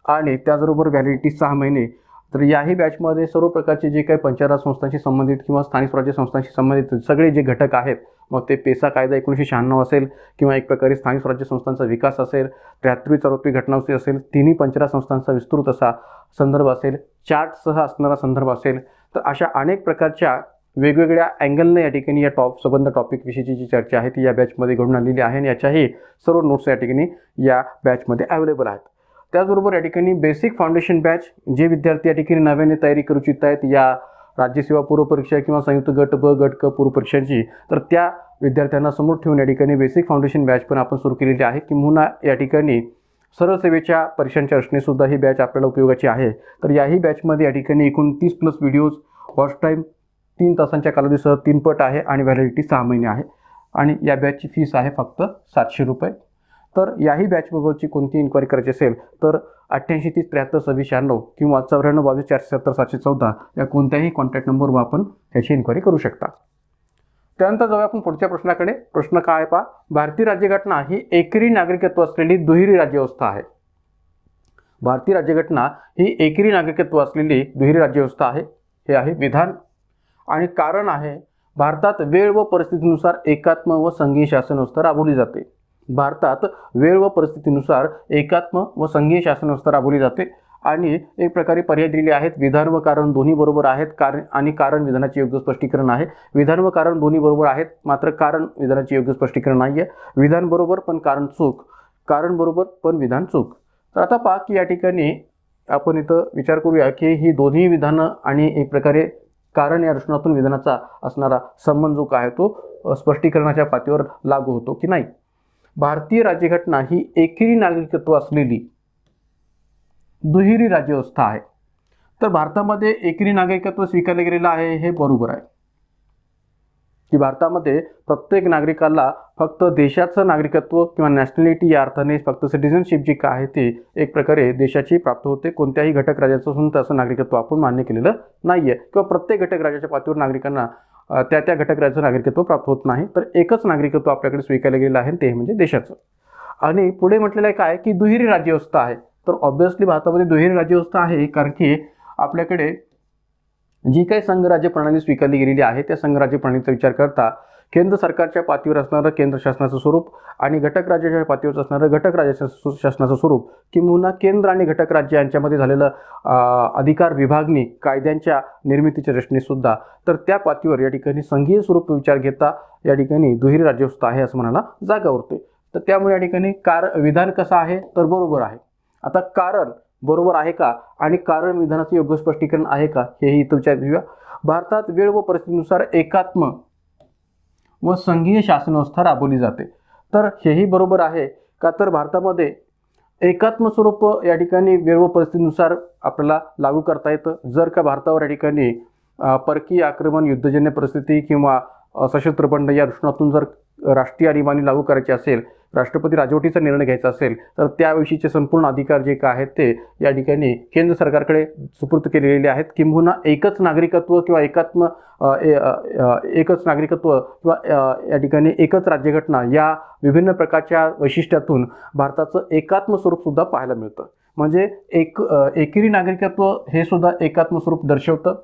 आणि त्याचबरोबर व्हॅलिडिटी 6 महिने. तर याही बॅचमध्ये सर्व प्रकारचे जे काही पंचायत राज संस्थांशी संबंधित किंवा स्थानिक स्वराज्य संस्थांशी संबंधित सगळे जे घटक आहेत मग ते पेसा कायदा 1996 असेल किंवा एक प्रकारे स्थानिक स्वराज्य संस्थांचा विकास असेल, 73वी 74वी घटनावली असेल, तिन्ही पंचराज संस्थांचा विस्तृत असा संदर्भ असेल, चार्टसह असणारा संदर्भ असेल, तर अशा अनेक प्रकारच्या वेगवेगळ्या अँगलने या ठिकाणी या संबंध टॉपिकविषयीची जी चर्चा आहे ती या बॅचमध्ये घडून आलेली आहे आणि याच्याही सर्व नोट्स या ठिकाणी या बॅचमध्ये अवेलेबल आहेत. त्याचबरोबर या ठिकाणी बेसिक फाउंडेशन बॅच जे विद्यार्थी या ठिकाणी नव्याने तयारी करू इच्छित आहेत या राज्यसेवा पूर्वपरीक्षा किंवा संयुक्त गट ब गट क पूर्वपरीक्षांची, तर त्या विद्यार्थ्यांना समोर ठेवून या ठिकाणी बेसिक फाउंडेशन बॅच पण आपण सुरू केलेली आहे. किंवा या ठिकाणी सरळ सेवेच्या परीक्षांच्या रचनेसुद्धा ही बॅच आपल्याला उपयोगाची आहे. तर याही बॅचमध्ये या ठिकाणी एकूण 30+ व्हिडिओज, वॉच टाईम 3 तासांच्या कालावधीसह 3 पट आहे आणि व्हॅलिडिटी 6 महिने आहे आणि या बॅचची फीस आहे फक्त 700 रुपये. तर याही बॅचबाबतची कोणती इन्क्वायरी करायची असेल तर 88 30 73 26 96 किंवा 94 22 470 714 या कोणत्याही कॉन्टॅक्ट नंबरवर आपण त्याची इन्क्वायरी करू शकता. त्यानंतर जाऊया आपण पुढच्या प्रश्नाकडे. प्रश्न काय आहे पहा, भारतीय राज्यघटना ही एकेरी नागरिकत्व असलेली दुहेरी राज्यव्यवस्था आहे. भारतीय राज्यघटना ही एकेरी नागरिकत्व असलेली दुहेरी राज्यव्यवस्था आहे. हे आहे विधान आणि कारण आहे भारतात वेळ व परिस्थितीनुसार एकात्म व संघीय शासन व्यवस्था राबवली जाते. भारतात वेळ व परिस्थितीनुसार एकात्म व संघीय शासन व्यवस्था राबवली जाते आणि एक प्रकारे पर्याय दिलेले आहेत. विधान व कारण दोन्ही बरोबर आहेत. कारण विधानाचे योग्य स्पष्टीकरण आहे. विधान व कारण दोन्ही बरोबर आहेत, मात्र कारण विधानाचे योग्य स्पष्टीकरण नाही आहे. विधान बरोबर पण कारण चूक, कारण बरोबर पण विधान चूक. तर आता पहा की या ठिकाणी आपण इथं विचार करूया की ही दोन्ही विधानं आणि एक प्रकारे कारण या रचनातून विधानाचा असणारा संबंध जो आहे तो स्पष्टीकरणाच्या पातळीवर लागू होतो की नाही. भारतीय राज्यघटना ही एकेरी नागरिकत्व असलेली दुहेरी राज्यव्यवस्था आहे. तर भारतामध्ये एकेरी नागरिकत्व स्वीकारले गेलेलं आहे हे बरोबर आहे की भारतामध्ये प्रत्येक नागरिकाला फक्त देशाचं नागरिकत्व किंवा नॅशनॅलिटी या अर्थाने फक्त सिटिझनशिप जी काय आहे ती एक प्रकारे देशाची प्राप्त होते. कोणत्याही घटक राज्याचं असून तसं नागरिकत्व आपण मान्य केलेलं नाही आहे किंवा प्रत्येक घटक राज्याच्या पातळीवर नागरिकांना त्या घटक राज्याचं नागरिकत्व प्राप्त होत नाही. तर एकच नागरिकत्व आपल्याकडे स्वीकारलं गेलेलं आहे ते म्हणजे देशाचं. आणि पुढे म्हटलेलं आहे काय की दुहेरी राज्यव्यवस्था आहे. तर ऑब्व्हियसली भारतामध्ये दुहेरी राज्यव्यवस्था आहे कारण की आपल्याकडे जी काही संघराज्य प्रणाली स्वीकारली गेलेली आहे त्या संघराज्य प्रणालीचा विचार करता केंद्र सरकारच्या पातळीवर असणारं केंद्र शासनाचं स्वरूप आणि घटक राज्याच्या पातळीवर असणारं घटक राज्याच्या शासनाचं स्वरूप किंवा केंद्र आणि घटक राज्य यांच्यामध्ये झालेलं अधिकार विभागणी कायद्यांच्या निर्मितीच्या रचनेसुद्धा, तर त्या पातळीवर या ठिकाणी संघीय स्वरूप विचार घेता या ठिकाणी दुहेरी राज्यव्यवस्था आहे असं म्हणायला जागा उरते. तर त्यामुळे या ठिकाणी विधान कसं आहे तर बरोबर आहे. आता कारण बरोबर आहे का आणि कारण विधानाचं योग्य स्पष्टीकरण आहे का हेही इथं विचार घेऊया. भारतात वेळ व परिस्थितीनुसार एकात्म व संघीय शासन व्यवस्था राबवली जाते. तर हेही बरोबर आहे का तर भारतामध्ये एकात्म स्वरूप या ठिकाणी वेळ व परिस्थितीनुसार आपल्याला लागू करता येतं. जर का भारतावर या ठिकाणी परकीय आक्रमण, युद्धजन्य परिस्थिती किंवा सशस्त्र बंड या दृष्टीतून जर राष्ट्रीय आणीबाणी लागू करायची असेल, राष्ट्रपती राजवटीचा निर्णय घ्यायचा असेल तर त्याविषयीचे संपूर्ण अधिकार जे काय आहेत ते या ठिकाणी केंद्र सरकारकडे सुपूर्द केलेले आहेत. किंबहुना एकच नागरिकत्व किंवा एकच नागरिकत्व किंवा या ठिकाणी एकच राज्यघटना या विभिन्न प्रकारच्या वैशिष्ट्यातून भारताचं एकात्म स्वरूपसुद्धा पाहायला मिळतं. म्हणजे एकेरी नागरिकत्व हे सुद्धा एकात्म स्वरूप दर्शवतं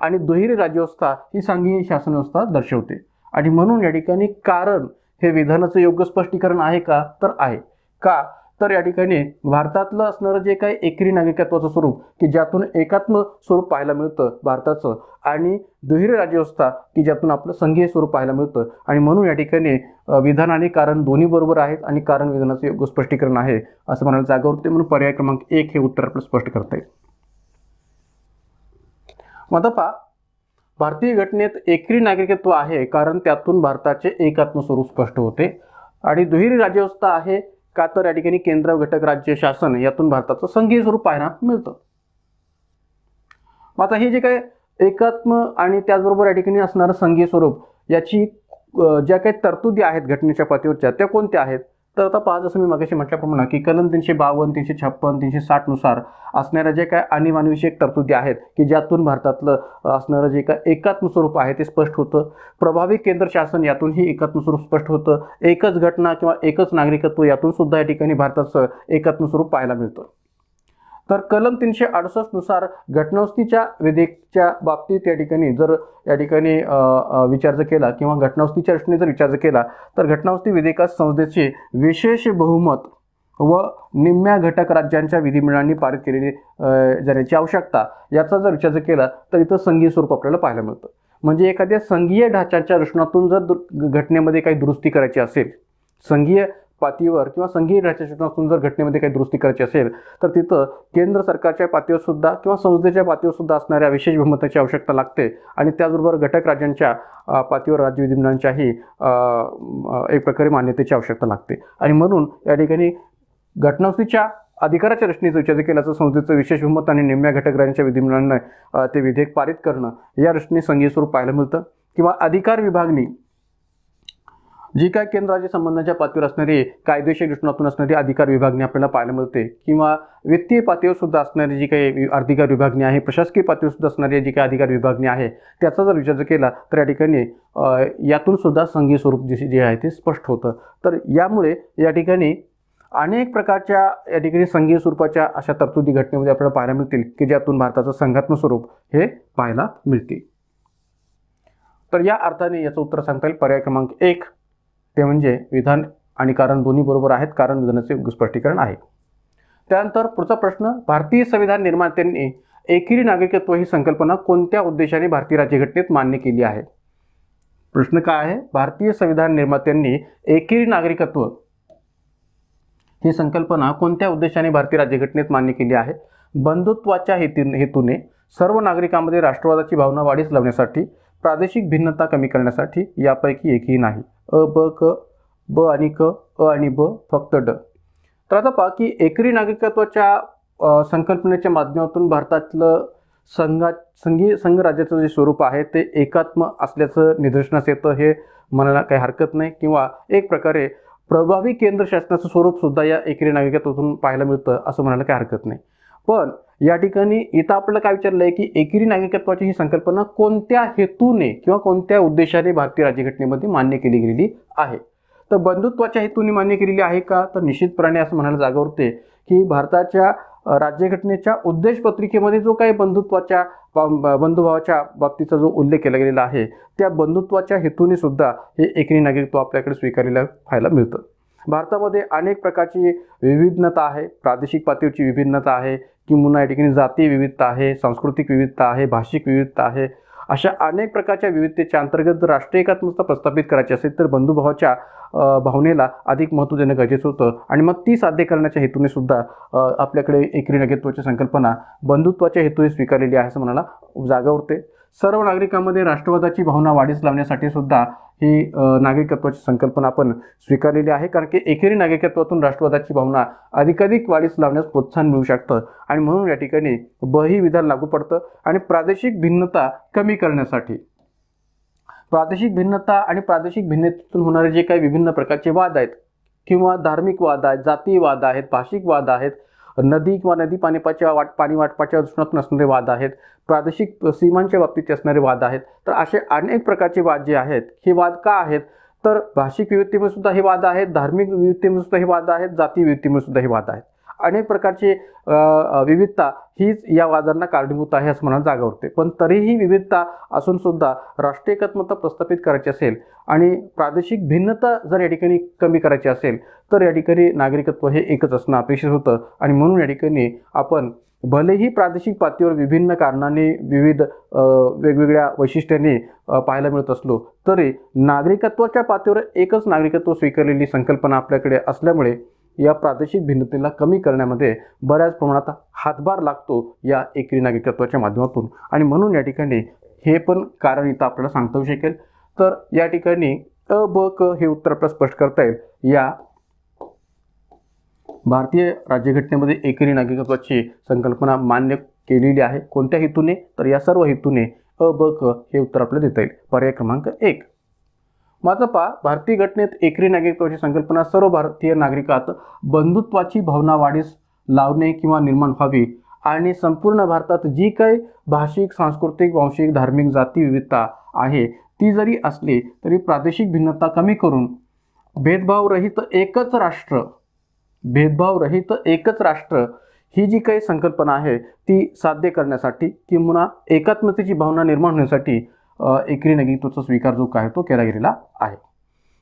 आणि दुहेरी राज्यव्यवस्था ही संघीय शासन व्यवस्था दर्शवते. आणि म्हणून या ठिकाणी कारण हे विधानाचं योग्य स्पष्टीकरण आहे का तर आहे. का तर या ठिकाणी भारतातलं असणारं जे काही एकेरी नागरिकत्वाचं स्वरूप की ज्यातून एकात्म स्वरूप पाहायला मिळतं भारताचं आणि दुहेरी राज्यव्यवस्था की ज्यातून आपलं संघीय स्वरूप पाहायला मिळतं आणि म्हणून या ठिकाणी विधान आणि कारण दोन्ही बरोबर आहेत आणि कारण विधानाचं योग्य स्पष्टीकरण आहे असं म्हणायला जागा उरते. म्हणून पर्याय क्रमांक 1 हे उत्तर आपलं स्पष्ट करता येईल. मग आता भारतीय घटनेत एकेरी नागरिकत्व आहे कारण त्यातून भारताचे एकात्म स्वरूप स्पष्ट होते आणि दुहेरी राज्यव्यवस्था आहे का तर या ठिकाणी केंद्र, घटक राज्य, शासन यातून भारताचं संघीय स्वरूप पाहायला मिळतं. मग आता हे जे काही एकात्म आणि त्याचबरोबर या ठिकाणी असणारं संघीय स्वरूप याची ज्या काही तरतुदी आहेत घटनेच्या पातळीवरच्या त्या कोणत्या आहेत तर आता पहा, जसं मी मगाशी म्हटल्याप्रमाणे की कलम 352, 356, 360 नुसार असणाऱ्या जे काय आणीबाणीविषयक तरतुदी आहेत की ज्यातून भारतातलं असणारं जे काय एकात्म स्वरूप आहे ते स्पष्ट होतं. प्रभावी केंद्र शासन यातूनही एकात्म स्वरूप स्पष्ट होतं. एकच घटना किंवा एकच नागरिकत्व यातून सुद्धा या ठिकाणी भारताचं एकात्म स्वरूप पाहायला मिळतं. तर कलम 368 नुसार घटनास्थीच्या विधेयकाच्या बाबतीत या ठिकाणी जर या ठिकाणी विचार जर केला किंवा घटनास्थीच्या दृष्टीने जर विचार जर केला तर घटनास्थी विधेयकात संसदेचे विशेष बहुमत व निम्म्या घटक राज्यांच्या विधिमंडळांनी पारित केलेली जाण्याची आवश्यकता याचा जर विचार जर केला तर इथं संघीय स्वरूप आपल्याला पाहायला मिळतं. म्हणजे एखाद्या संघीय ढाच्याच्या दृष्टीतून जर घटनेमध्ये काही दुरुस्ती करायची असेल, संघीय पातळीवर किंवा संघीय ढाच्याच्या दृष्टीतून जर घटनेमध्ये काही दुरुस्ती करायची असेल तर तिथं केंद्र सरकारच्या पातळीवर सुद्धा किंवा संसदेच्या पातळीवर सुद्धा असणाऱ्या विशेष बहुमताची आवश्यकता लागते आणि त्याचबरोबर घटक राज्यांच्या पातळीवर राज्य विधिमंडळांच्याही एक प्रकारे मान्यतेची आवश्यकता लागते. आणि म्हणून या ठिकाणी घटनास्थीच्या अधिकाराच्या दृष्टीने विचार केला तर संसदेचं विशेष बहुमत आणि निम्म्या घटक राज्यांच्या विधिमंडळांना ते विधेयक पारित करणं या दृष्टीने संघीय स्वरूप पाहायला मिळतं. किंवा अधिकार विभागणी जी काय केंद्र राज्य संबंधांच्या पातळीवर असणारी कायदेशीर दृष्टिकोनातून असणारी अधिकार विभागणी आपल्याला पाहायला मिळते. किंवा वित्तीय पातळीवर सुद्धा असणारी जी काही अधिकार विभागणी आहे, प्रशासकीय पातळीवर सुद्धा असणारी जी काही अधिकार विभागणी आहे त्याचा जर विचार केला तर या ठिकाणी यातून सुद्धा संघीय स्वरूप जे आहे ते स्पष्ट होतं. तर यामुळे या ठिकाणी अनेक प्रकारच्या या ठिकाणी संघीय स्वरूपाच्या अशा तरतुदी घटनेमध्ये आपल्याला पाहायला मिळतील की ज्यातून भारताचं संघात्मक स्वरूप हे पाहायला मिळते. तर या अर्थाने याचं उत्तर सांगता येईल पर्याय क्रमांक 1 ते म्हणजे विधान आणि कारण दोन्ही बरोबर आहेत, कारण विधानाचे स्पष्टीकरण आहे. त्यानंतर पुढचा प्रश्न, भारतीय संविधान निर्मात्यांनी एकेरी नागरिकत्व ही संकल्पना कोणत्या उद्देशाने भारतीय राज्यघटनेत मान्य केली आहे? प्रश्न काय आहे? भारतीय संविधान निर्मात्यांनी एकेरी नागरिकत्व ही संकल्पना कोणत्या उद्देशाने भारतीय राज्यघटनेत मान्य केली आहे? बंधुत्वाच्या हेतूने, सर्व नागरिकांमध्ये राष्ट्रवादाची भावना वाढीस लावण्यासाठी, प्रादेशिक भिन्नता कमी करण्यासाठी, यापैकी एकही नाही. ब आणि ब फक्त ड. तर आता पहा की एकरी नागरिकत्वाच्या संकल्पनेच्या माध्यमातून भारतातलं संघ राज्याचं जे स्वरूप आहे ते एकात्म असल्याचं निदर्शनास येतं, हे म्हणायला काही हरकत नाही. किंवा एक प्रकारे प्रभावी केंद्र शासनाचं स्वरूप सुद्धा या एकेरी नागरिकत्वातून पाहायला मिळतं असं म्हणायला काही हरकत नाही. पण या ठिकाणी इथं आपल्याला काय विचारलं आहे की एकेरी नागरिकत्वाची ही संकल्पना कोणत्या हेतूने किंवा कोणत्या उद्देशाने भारतीय राज्यघटनेमध्ये मान्य केली गेलेली आहे? तर बंधुत्वाच्या हेतूने मान्य केलेली आहे का? तर निश्चितपणे असं म्हणायला जागा उरते की भारताच्या राज्यघटनेच्या उद्देश पत्रिकेमध्ये जो काही बंधुभावाच्या बाबतीचा जो उल्लेख केला गेलेला आहे त्या बंधुत्वाच्या हेतूने सुद्धा हे एकेरी नागरिकत्व आपल्याकडे स्वीकारलेलं पाहायला मिळतं. भारतामध्ये अनेक प्रकारची विविधता आहे, प्रादेशिक पातळीवरची विभिन्नता आहे, किंवा या ठिकाणी जातीय विविधता आहे, सांस्कृतिक विविधता आहे, भाषिक विविधता आहे. अशा अनेक प्रकारच्या विविधतेच्या अंतर्गत जर राष्ट्रीय एकात्मता प्रस्थापित करायची असेल तर बंधुभावाच्या भावनेला अधिक महत्त्व देणं गरजेचं होतं. आणि मग ती साध्य करण्याच्या हेतूने सुद्धा आपल्याकडे एकेरी नागरिकत्वाची संकल्पना बंधुत्वाच्या हेतूने स्वीकारलेली आहे असं म्हणायला जागा उरते. सर्व नागरिकांमध्ये राष्ट्रवादाची भावना वाढीस लावण्यासाठी सुद्धा ही नागरिकत्वाची संकल्पना आपण स्वीकारलेली आहे, कारण की एकेरी नागरिकत्वातून राष्ट्रवादाची भावना अधिकाधिक वाढीस लावण्यास प्रोत्साहन मिळू शकतं. आणि म्हणून या ठिकाणी ही विधान लागू पडतं. आणि प्रादेशिक भिन्नता कमी करण्यासाठी, प्रादेशिक भिन्नता आणि प्रादेशिक भिन्नतेतून होणारे जे काही विभिन्न प्रकारचे वाद आहेत किंवा धार्मिक वाद आहेत, जातीय वाद आहेत, भाषिक वाद आहेत, नदी किंवा नदी पाणी वाटपाच्या दृष्टीतून असणारे वाद आहेत, प्रादेशिक सीमांच्या बाबतीत असणारे वाद आहेत. तर असे अनेक प्रकारचे वाद जे आहेत हे वाद का आहेत? तर भाषिक विविधतेमुळे सुद्धा हे वाद आहेत, धार्मिक विविधतेमुळे सुद्धा हे वाद आहेत, जातीय विविधतेमुळे सुद्धा हे वाद आहेत. अनेक प्रकारची विविधता हीच या वादांना कारणीभूत आहे असं म्हणायला जागा उरते. पण तरीही विविधता असून सुद्धा राष्ट्रीय एकात्मता प्रस्थापित करायची असेल आणि प्रादेशिक भिन्नता जर या ठिकाणी कमी करायची असेल तर या ठिकाणी नागरिकत्व हे एकच असणं अपेक्षित होतं. आणि म्हणून या ठिकाणी आपण भलेही प्रादेशिक पातळीवर विभिन्न कारणांनी विविध वेगवेगळ्या वैशिष्ट्यांनी पाहायला मिळत असलो तरी नागरिकत्वाच्या पातळीवर एकच नागरिकत्व स्वीकारलेली संकल्पना आपल्याकडे असल्यामुळे या प्रादेशिक भिन्नतेला कमी करण्यामध्ये बऱ्याच प्रमाणात हातभार लागतो या एकेरी नागरिकत्वाच्या माध्यमातून. आणि म्हणून या ठिकाणी हे पण कारण इथं आपल्याला सांगता येऊ शकेल. तर या ठिकाणी हे उत्तर आपल्याला स्पष्ट करता येईल. या भारतीय राज्यघटनेमध्ये एकेरी नागरिकत्वाची संकल्पना मान्य केलेली आहे. कोणत्या हेतूने? तर या सर्व हेतूने हे उत्तर आपल्याला देता येईल. पर्याय क्रमांक 1. मात्र पहा, भारतीय घटनेत एकेरी नागरिकत्वाची संकल्पना सर्व भारतीय नागरिकात बंधुत्वाची भावना वाढीस लावणे किंवा निर्माण व्हावी आणि संपूर्ण भारतात जी काही भाषिक, सांस्कृतिक, वांशिक, धार्मिक, जाती विविधता आहे ती जरी असली तरी प्रादेशिक भिन्नता कमी करून भेदभावरहित एकच राष्ट्र ही जी काही संकल्पना आहे ती साध्य करण्यासाठी किंवा एकात्मतेची भावना निर्माण होण्यासाठी एकरी नागरिकत्वाचा स्वीकार जो काय तो केला गेलेला आहे.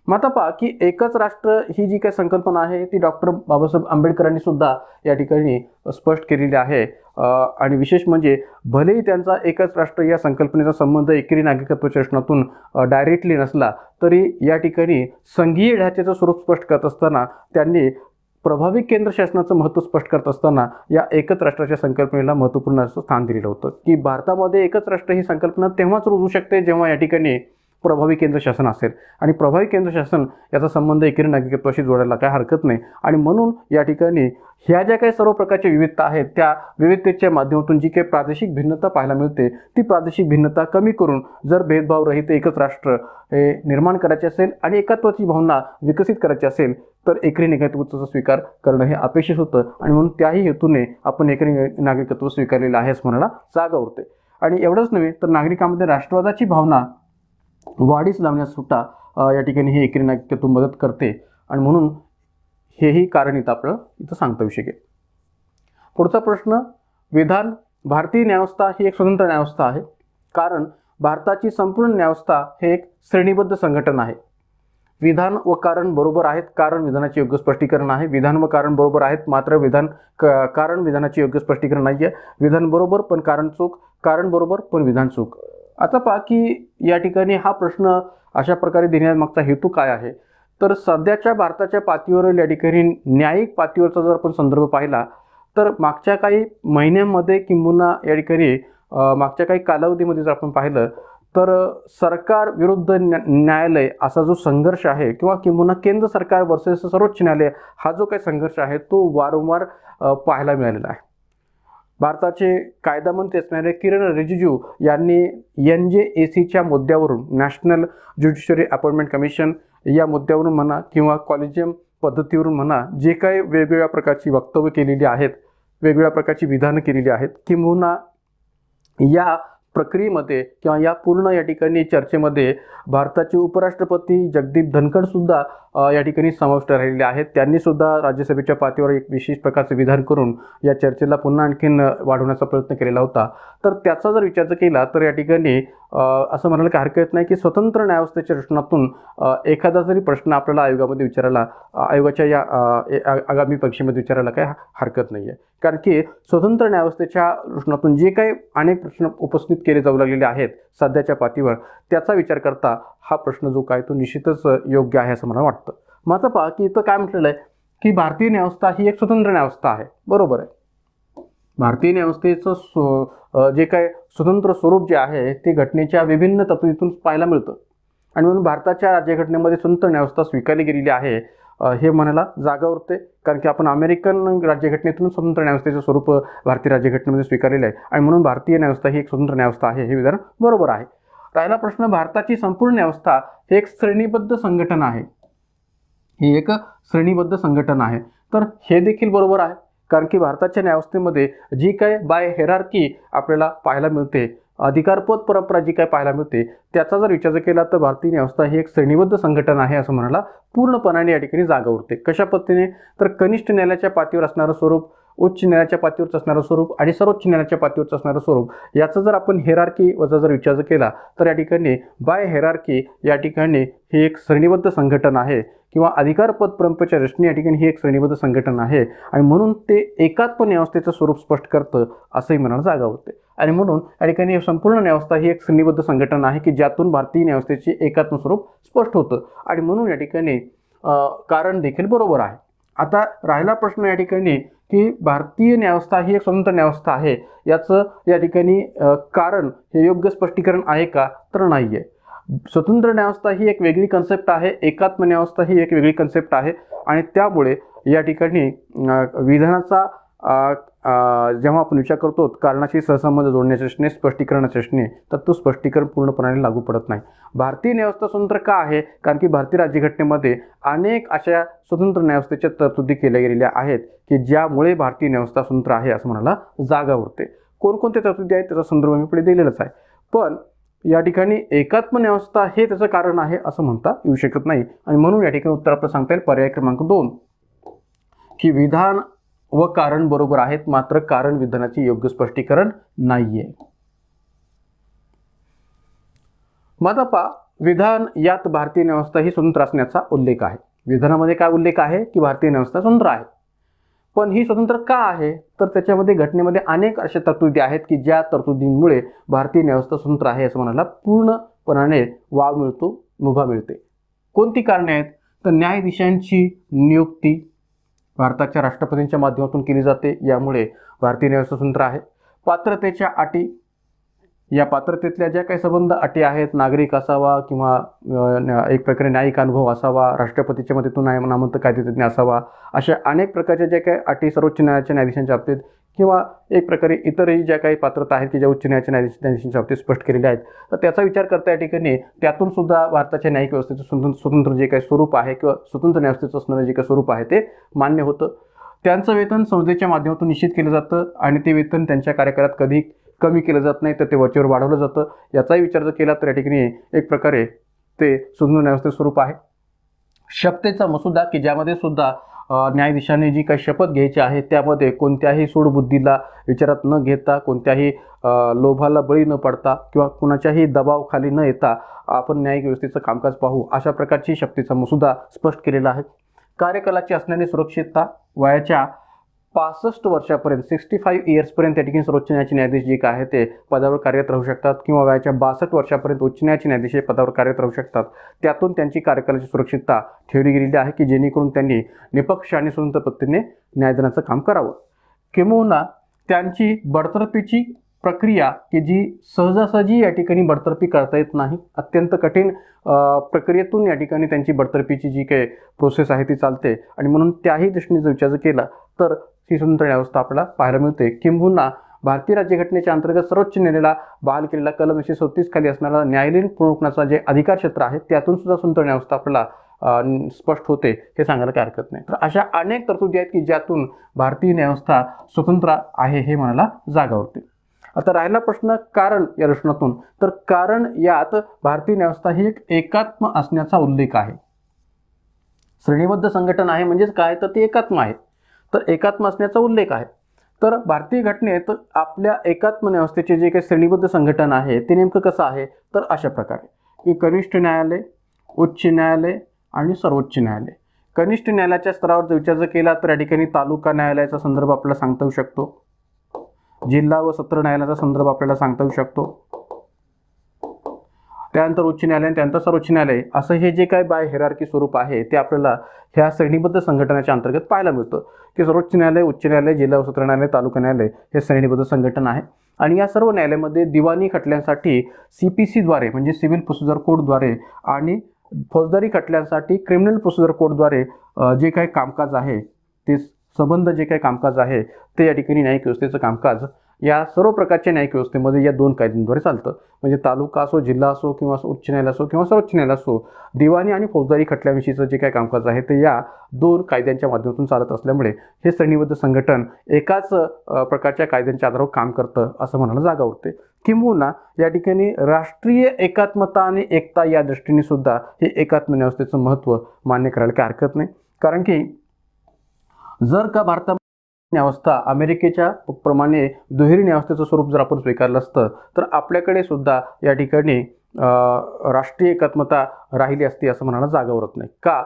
मग आता पहा की एकच राष्ट्र ही जी काही संकल्पना आहे ती डॉक्टर बाबासाहेब आंबेडकरांनी सुद्धा या ठिकाणी स्पष्ट केलेली आहे. आणि विशेष म्हणजे भलेही त्यांचा एकच राष्ट्र या संकल्पनेचा संबंध एकरी नागरिकत्वाच्या रचनातून डायरेक्टली नसला तरी या ठिकाणी संघीय ढाच्याचं स्वरूप स्पष्ट करत असताना त्यांनी प्रभावी केंद्र शासनाचं महत्त्व स्पष्ट करत असताना या एकच राष्ट्राच्या संकल्पनेला महत्त्वपूर्ण असं स्थान दिलेलं होतं की भारतामध्ये एकच राष्ट्र ही संकल्पना तेव्हाच रुजू शकते जेव्हा या ठिकाणी प्रभावी केंद्र शासन असेल आणि प्रभावी केंद्र शासन याचा संबंध एकरी नागरिकत्वाशी जोडायला काय हरकत नाही. आणि म्हणून या ठिकाणी ह्या ज्या काही सर्व प्रकारच्या विविधता आहेत त्या विविधतेच्या माध्यमातून जी काही प्रादेशिक भिन्नता पाहायला मिळते ती प्रादेशिक भिन्नता कमी करून जर भेदभाव रहित एकच राष्ट्र हे निर्माण करायचे असेल आणि एकत्वाची भावना विकसित करायची असेल तर एकरी नागरिकत्वाचा स्वीकार करणं हे अपेक्षित होतं. आणि म्हणून त्याही हेतूने आपण एकरी नागरिकत्व स्वीकारलेलं आहे असं म्हणायला जागा उरते. आणि एवढंच नव्हे तर नागरिकांमध्ये राष्ट्रवादाची भावना वाढीस लावण्यास सुद्धा या ठिकाणी हे एकरी नागरिकत्व मदत करते. आणि म्हणून हेही कारण इथं आपलं इथं सांगता येऊ शकेल. पुढचा प्रश्न, विधान भारतीय न्यायव्यवस्था ही एक स्वतंत्र न्यायव्यवस्था आहे कारण भारताची संपूर्ण न्यायव्यवस्था हे एक श्रेणीबद्ध संघटन आहे. विधान व कारण बरोबर आहेत, कारण विधानाचे योग्य स्पष्टीकरण आहे. विधान व कारण बरोबर आहेत मात्र कारण विधानाचे योग्य स्पष्टीकरण नाही आहे. विधान बरोबर पण कारण चूक, कारण बरोबर पण विधान चूक. आता पहा की या ठिकाणी हा प्रश्न अशा प्रकारे देण्यामागचा हेतू काय आहे तर सध्याच्या भारताच्या पातळीवरील या ठिकाणी न्यायिक पातळीवरचा जर आपण संदर्भ पाहिला तर मागच्या काही महिन्यांमध्ये किंबहुना या ठिकाणी मागच्या काही कालावधीमध्ये जर आपण पाहिलं तर सरकार विरुद्ध न्यायालय असा जो संघर्ष आहे किंवा किंबहुना केंद्र सरकार वर्सेस सर्वोच्च न्यायालय हा जो काही संघर्ष आहे तो वारंवार पाहायला मिळालेला आहे. भारताचे कायदामंत्री असणारे किरण रिजिजू यांनी NJACच्या मुद्द्यावरून नॅशनल ज्युडिशरी अपॉइंटमेंट कमिशन या मुद्द्यावरून म्हणा किंवा कॉलेजियम पद्धतीवरून म्हणा जे काही वेगवेगळ्या प्रकारची वक्तव्य केलेली आहेत, वेगवेगळ्या प्रकारची विधानं केलेली आहेत किंबहुना या प्रक्रियेमध्ये किंवा या पूर्ण या ठिकाणी चर्चेमध्ये भारताचे उपराष्ट्रपती जगदीप धनखड सुद्धा या ठिकाणी समाविष्ट राहिलेले आहेत. त्यांनी सुद्धा राज्यसभेच्या पातळीवर एक विशेष प्रकारचे विधान करून या चर्चेला पुन्हा आणखीन वाढवण्याचा प्रयत्न केलेला होता. तर त्याचा जर विचार केला तर या ठिकाणी असं म्हणायला काही हरकत नाही की स्वतंत्र न्यायव्यवस्थेच्या रचनातून एखादा जरी प्रश्न आपल्याला आयोगामध्ये विचारायला आयोगाच्या या आगामी परीक्षेमध्ये विचारायला काही हरकत नाही आहे. कारण की स्वतंत्र न्यायव्यवस्थेच्या रचनातून जे काही अनेक प्रश्न उपस्थित केले जाऊ लागलेले आहेत सध्याच्या पातळीवर त्याचा विचार करता हा प्रश्न जो काय तो निश्चितच योग्य आहे असं मला वाटतं. मग आता पहा की इथं काय म्हटलेलं आहे की भारतीय न्यायव्यवस्था ही एक स्वतंत्र न्यायव्यवस्था आहे. बरोबर आहे. भारतीय न्यायव्यवस्थेचं जे काय स्वतंत्र स्वरूप जे आहे ते घटनेच्या विभिन्न तरतुदीतून पाहायला मिळतं आणि म्हणून भारताच्या राज्यघटनेमध्ये स्वतंत्र न्यायव्यवस्था स्वीकारली गेलेली आहे हे म्हणायला जागा उरते. कारण की आपण अमेरिकन राज्यघटनेतून स्वतंत्र न्यायव्यवस्थेचं स्वरूप भारतीय राज्यघटनेमध्ये स्वीकारलेलं आहे आणि म्हणून भारतीय न्यायव्यवस्था ही एक स्वतंत्र न्यायव्यवस्था आहे हे विधान बरोबर आहे. राहिला प्रश्न, भारताची संपूर्ण न्यायव्यवस्था हे एक श्रेणीबद्ध संघटन आहे. ही एक श्रेणीबद्ध संघटन आहे तर हे देखील बरोबर आहे. कारण की भारताच्या न्यायव्यवस्थेमध्ये जी काय बाय हेरार्की आपल्याला पाहायला मिळते, अधिकारपद परंपरा जी काय पाहायला मिळते त्याचा जर विचार केला तर भारतीय न्यायव्यवस्था ही एक श्रेणीबद्ध संघटन आहे असं म्हणायला पूर्णपणाने या ठिकाणी जागा उरते. कशा पद्धतीने तर कनिष्ठ न्यायालयाच्या पातळीवर असणारं स्वरूप, उच्च न्यायालयाच्या पातळीवरचं असणारं स्वरूप आणि सर्वोच्च न्यायालयाच्या पातळीवरचं असणारं स्वरूप याचा जर आपण हेरार्की वजा जर विचार केला तर या ठिकाणी बाय हेरार्की या ठिकाणी ही एक श्रेणीबद्ध संघटन आहे किंवा अधिकारपद परंपरेच्या रचने या ठिकाणी ही एक श्रेणीबद्ध संघटन आहे आणि म्हणून ते एकात्म न्यायव्यवस्थेचं स्वरूप स्पष्ट करतं असंही म्हणायला जागा होते. आणि म्हणून या ठिकाणी संपूर्ण न्यायव्यवस्था ही एक श्रेणीबद्ध संघटन आहे की ज्यातून भारतीय न्यायव्यवस्थेचे एकात्म स्वरूप स्पष्ट होतं आणि म्हणून या ठिकाणी कारण देखील बरोबर आहे. आता राहिला प्रश्न या ठिकाणी की भारतीय न्यायव्यवस्था ही एक स्वतंत्र न्यायव्यवस्था आहे याचं या ठिकाणी कारण हे योग्य स्पष्टीकरण आहे का तर नाही आहे. स्वतंत्र न्यायव्यवस्था ही एक वेगळी कन्सेप्ट आहे, एकात्म न्यायव्यवस्था ही एक वेगळी कन्सेप्ट आहे आणि त्यामुळे या ठिकाणी विधानाचा जेव्हा आपण विचार करतो कारणाशी सहसंबंध जोडण्याचे असणे, स्पष्टीकरणाचे असणे तर तो स्पष्टीकरण पूर्णपणे लागू पडत नाही. भारतीय न्यायव्यवस्था स्वतंत्र का आहे? कारण की भारतीय राज्यघटनेमध्ये अनेक अशा स्वतंत्र न्यायव्यवस्थेच्या तरतुदी केल्या गेलेल्या आहेत की ज्यामुळे भारतीय न्यायव्यवस्था स्वतंत्र आहे असं म्हणायला जागा उरते. कोणकोणत्या तरतुदी आहेत त्याचा संदर्भ मी पुढे दिलेलाच आहे. पण या ठिकाणी एकात्म न्यायव्यवस्था हे त्याचं कारण आहे असं म्हणता येऊ शकत नाही आणि म्हणून या ठिकाणी उत्तर आपलं सांगता येईल पर्याय क्रमांक 2 की विधान व कारण बरोबर आहेत, मात्र कारण विधानाचे योग्य स्पष्टीकरण नाहीये. माता विधान यात भारतीय न्यायव्यवस्था ही स्वतंत्र असण्याचा उल्लेख आहे. विधानामध्ये काय उल्लेख आहे की भारतीय न्यायव्यवस्था स्वतंत्र आहे. पण ही स्वतंत्र का आहे, तर त्याच्यामध्ये घटनेमध्ये अनेक अशा तरतुदी आहेत की ज्या तरतुदींमुळे भारतीय न्यायव्यवस्था स्वतंत्र आहे असं म्हणायला पूर्णपणाने वाव मिळतो, मुभा मिळते. कोणती कारणे आहेत, तर न्यायाधीशांची नियुक्ती भारताच्या राष्ट्रपतींच्या माध्यमातून केली जाते, यामुळे भारतीय न्यायव्यवस्था स्वतंत्र आहे. पात्रतेच्या अटी, या पात्रतेतल्या ज्या काही संबंध अटी आहेत, नागरिक असावा किंवा एक प्रकारे न्यायिक अनुभव असावा, राष्ट्रपतीच्या मदतीतून नामवंत कायदेतज्ञ असावा, अशा अनेक प्रकारच्या ज्या काही अटी सर्वोच्च न्यायालयाच्या न्यायाधीशांच्या बाबतीत किंवा एक प्रकारे इतरही ज्या काही पात्रता आहेत की ज्या उच्च न्यायालयाच्या न्यायाधीशांच्या बाबतीत स्पष्ट केलेल्या आहेत, तर त्याचा विचार करता या ठिकाणी त्यातून सुद्धा भारताच्या न्यायिक व्यवस्थेचं स्वतंत्र जे काही स्वरूप आहे किंवा स्वतंत्र न्यायव्यवस्थेचं असणारं जे काही स्वरूप आहे ते मान्य होतं. त्यांचं वेतन संसदेच्या माध्यमातून निश्चित केलं जातं आणि ते वेतन त्यांच्या कार्यकाळात कधी कमी केलं जात नाही, तर ते वरचेवर वाढवलं जातं. याचाही विचार जर केला तर या ठिकाणी एक प्रकारे ते स्वतंत्र न्यायव्यवस्थेचं स्वरूप आहे. शपथेचा मसुदा की ज्यामध्ये सुद्धा न्यायाधीशांनी जी काही शपथ घ्यायची आहे त्यामध्ये कोणत्याही सूडबुद्धीला विचारात न घेता, कोणत्याही लोभाला बळी न पडता किंवा कुणाच्याही दबावाखाली न येता आपण न्यायिक व्यवस्थेचं कामकाज पाहू, अशा प्रकारची शपथेचा मसुदा स्पष्ट केलेला आहे. कार्यकालाची असणारी सुरक्षितता, वयाच्या 65 वर्षापर्यंत 65 इयर्सपर्यंत या ठिकाणी सर्वोच्च न्यायालयाचे न्यायाधीश जे काय आहे ते पदावर कार्यरत राहू शकतात किंवा वयाच्या 62 वर्षापर्यंत उच्च न्यायालयाचे न्यायाधीश हे पदावर कार्यरत राहू शकतात. त्यातून त्यांची कार्यकालाची सुरक्षितता ठेवली गेलेली आहे की जेणेकरून त्यांनी निपक्ष आणि स्वतंत्र पद्धतीने न्यायदानाचं काम करावं. किंबहुना त्यांची बडतर्फीची प्रक्रिया की जी सहजासहजी या ठिकाणी बडतर्फी करता येत नाही, अत्यंत कठीण प्रक्रियेतून या ठिकाणी त्यांची बडतर्फीची जी काही प्रोसेस आहे ती चालते आणि म्हणून त्याही दृष्टीने जर विचार केला तर ही स्वतंत्र न्यायव्यवस्था आपल्याला पाहायला मिळते. किंबहुना भारतीय राज्यघटनेच्या अंतर्गत सर्वोच्च न्यायालयाला बहाल केलेला कलम 137 खाली असणारा न्यायालयीन पुनरुक्तीचा जे अधिकार क्षेत्र आहे त्यातून सुद्धा स्वतंत्र न्यायव्यवस्था आपल्याला स्पष्ट होते, हे सांगायला काही हरकत नाही. तर अशा अनेक तरतुदी आहेत की ज्यातून भारतीय न्यायव्यवस्था स्वतंत्र आहे हे म्हणायला जागा होते. आता राहिला प्रश्न कारण या दृष्टिकोनातून, तर कारण यात भारतीय न्यायव्यवस्था ही एक एकात्म असण्याचा उल्लेख आहे. श्रेणीबद्ध संघटन आहे म्हणजेच काय, तर ते एकात्म आहे, तर एकात्म असण्याचा उल्लेख आहे. तर भारतीय घटनेत आपल्या एकात्म न्यायव्यवस्थेचे जे काही श्रेणीबद्ध संघटन आहे ते नेमकं कसं आहे, तर अशा प्रकारे की कनिष्ठ न्यायालय, उच्च न्यायालय आणि सर्वोच्च न्यायालय. कनिष्ठ न्यायालयाच्या स्तरावर जर विचार केला तर या ठिकाणी तालुका न्यायालयाचा संदर्भ आपल्याला सांगता येऊ शकतो, जिल्हा व सत्र न्यायालयाचा संदर्भ आपल्याला सांगता येऊ शकतो, त्यानंतर उच्च न्यायालय, त्यानंतर सर्वोच्च न्यायालय, असं हे जे काही बाय हेरार्की स्वरूप आहे ते आपल्याला ह्या श्रेणीबद्ध संघटनाच्या अंतर्गत पाहायला मिळतं की सर्वोच्च न्यायालय, उच्च न्यायालय, जिल्हा व सत्र न्यायालय, तालुका न्यायालय हे श्रेणीबद्ध संघटन आहे. आणि या सर्व न्यायालयामध्ये दिवाणी खटल्यांसाठी CPC-द्वारे म्हणजे सिव्हिल प्रोसिजर कोडद्वारे आणि फौजदारी खटल्यांसाठी क्रिमिनल प्रोसिजर कोडद्वारे जे काही कामकाज आहे ते संबंध जे काही कामकाज आहे ते या ठिकाणी न्यायिक व्यवस्थेचं कामकाज या सर्व प्रकारच्या न्यायिक व्यवस्थेमध्ये या दोन कायद्यांद्वारे चालतं. म्हणजे तालुका असो, जिल्हा असो किंवा उच्च न्यायालय असो किंवा सर्वोच्च न्यायालय असो, दिवाणी आणि फौजदारी खटल्याविषयीचं जे काही कामकाज आहे ते या दोन कायद्यांच्या माध्यमातून चालत असल्यामुळे हे श्रेणीबद्ध संघटन एकाच प्रकारच्या कायद्यांच्या आधारावर काम करतं असं म्हणायला जागा उरते. किंबहुना या ठिकाणी राष्ट्रीय एकात्मता आणि एकता या दृष्टीने सुद्धा हे एकात्म न्यायव्यवस्थेचं महत्त्व मान्य करायला काही हरकत नाही. कारण की जर का भारतात न्यायव्यवस्था अमेरिकेच्या प्रमाणे दुहेरी न्यायव्यवस्थेचं स्वरूप जर आपण स्वीकारलं असतं तर आपल्याकडे सुद्धा या ठिकाणी राष्ट्रीय एकात्मता राहिली असती असं म्हणायला जागा उरत नाही. का,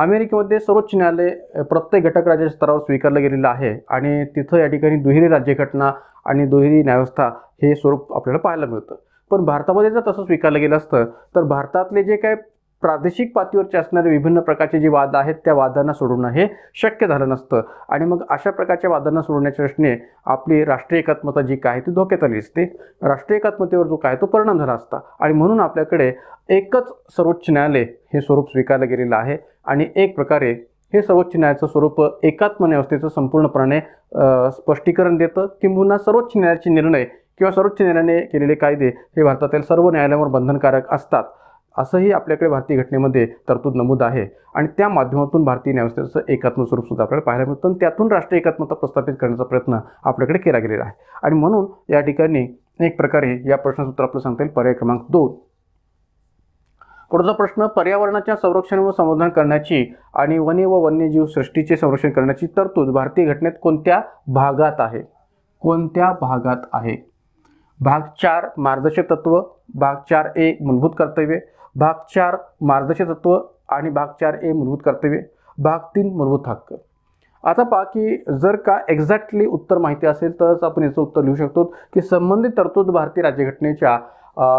अमेरिकेमध्ये सर्वोच्च न्यायालय प्रत्येक घटक राज्याच्या स्तरावर स्वीकारलं गेलेलं आहे आणि तिथं या ठिकाणी दुहेरी राज्यघटना आणि दुहेरी न्यायव्यवस्था हे स्वरूप आपल्याला पाहायला मिळतं. पण भारतामध्ये जर तसं स्वीकारलं गेलं असतं तर भारतातले जे काय प्रादेशिक पातळीवरचे असणारे विभिन्न प्रकारचे जे वाद आहेत त्या वादांना सोडवणं हे शक्य झालं नसतं आणि मग अशा प्रकारच्या वादांना सोडवण्याच्या दृष्टीने आपली राष्ट्रीय एकात्मता जी काय ती धोक्यात आली असते. राष्ट्रीय एकात्मतेवर जो काय तो परिणाम झाला असता आणि म्हणून आपल्याकडे एकच सर्वोच्च न्यायालय हे स्वरूप स्वीकारलं गेलेलं आहे आणि एक प्रकारे हे सर्वोच्च न्यायालयाचं स्वरूप एकात्म न्यायव्यवस्थेचं संपूर्णपणे स्पष्टीकरण देतं. किंबहुना सर्वोच्च न्यायालयाचे निर्णय किंवा सर्वोच्च न्यायालयाने केलेले कायदे हे भारतातील सर्व न्यायालयांवर बंधनकारक असतात असंही आपल्याकडे भारतीय घटनेमध्ये तरतूद नमूद आहे आणि त्या माध्यमातून भारतीय न्यायव्यवस्थेचं एकात्म स्वरूप सुद्धा आपल्याला पाहायला मिळतं आणि त्यातून राष्ट्रीय एकात्मता प्रस्थापित करण्याचा प्रयत्न आपल्याकडे केला गेलेला आहे. आणि म्हणून या ठिकाणी एक प्रकारे या प्रश्नाचं उत्तर आपलं सांगता येईल पर्याय क्रमांक 2. पुढचा प्रश्न, पर्यावरणाच्या संरक्षण व संवर्धन करण्याची आणि वने व वन्यजीव सृष्टीचे संरक्षण करण्याची तरतूद भारतीय घटनेत कोणत्या भागात आहे? कोणत्या भागात आहे? भाग 4 मार्गदर्शक तत्व, भाग 4A मूलभूत कर्तव्ये, भाग 4 मार्गदर्शक तत्व आणि भाग 4A मूलभूत कर्तव्ये, भाग 3 मूलभूत हक्क. आता पहा की जर का एक्झॅक्टली उत्तर माहिती असेल तरच आपण याचं उत्तर लिहू शकतो की संबंधित तरतूद भारतीय राज्यघटनेच्या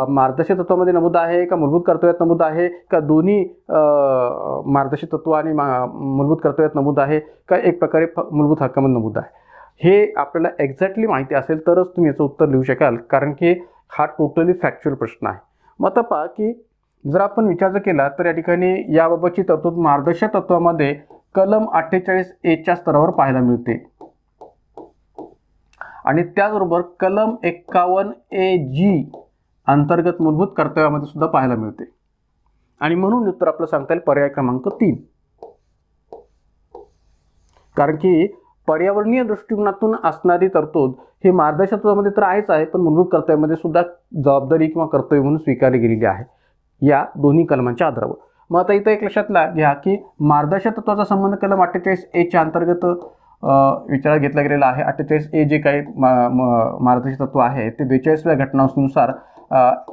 मार्गदर्शक तत्वामध्ये नमूद आहे का मूलभूत कर्तव्यात नमूद आहे का दोन्ही मार्गदर्शक तत्व आणि मूलभूत कर्तव्यात नमूद आहे का एक प्रकारे मूलभूत हक्कामध्ये नमूद आहे. हे आपल्याला एक्झॅक्टली माहिती असेल तरच तुम्ही याचं उत्तर लिहू शकाल, कारण की हा टोटली फॅक्च्युअल प्रश्न आहे. मग आता पहा की जर आपण विचार केला तर या ठिकाणी याबाबतची तरतूद मार्गदर्शक तत्वामध्ये कलम 48A स्तरावर पाहायला मिळते आणि त्याचबरोबर कलम 51AG अंतर्गत मूलभूत कर्तव्यामध्ये सुद्धा पाहायला मिळते. आणि म्हणून उत्तर आपलं सांगता येईल पर्याय क्रमांक 3. कारण की पर्यावरणीय दृष्टिकोनातून असणारी तरतूद हे मार्गदर्शक तत्वामध्ये तर आहेच आहे, पण मूलभूत कर्तव्यामध्ये सुद्धा जबाबदारी किंवा कर्तव्य म्हणून स्वीकारली गेलेली आहे या दोन्ही कलमांच्या आधारावर. मग आता इथं एक लक्षात घ्या की मार्गदर्शक तत्वाचा संबंध कलम 48A अंतर्गत विचारात घेतला गेलेला आहे. 48A जे काही मार्गदर्शक तत्व आहे ते 42व्या घटनानुसार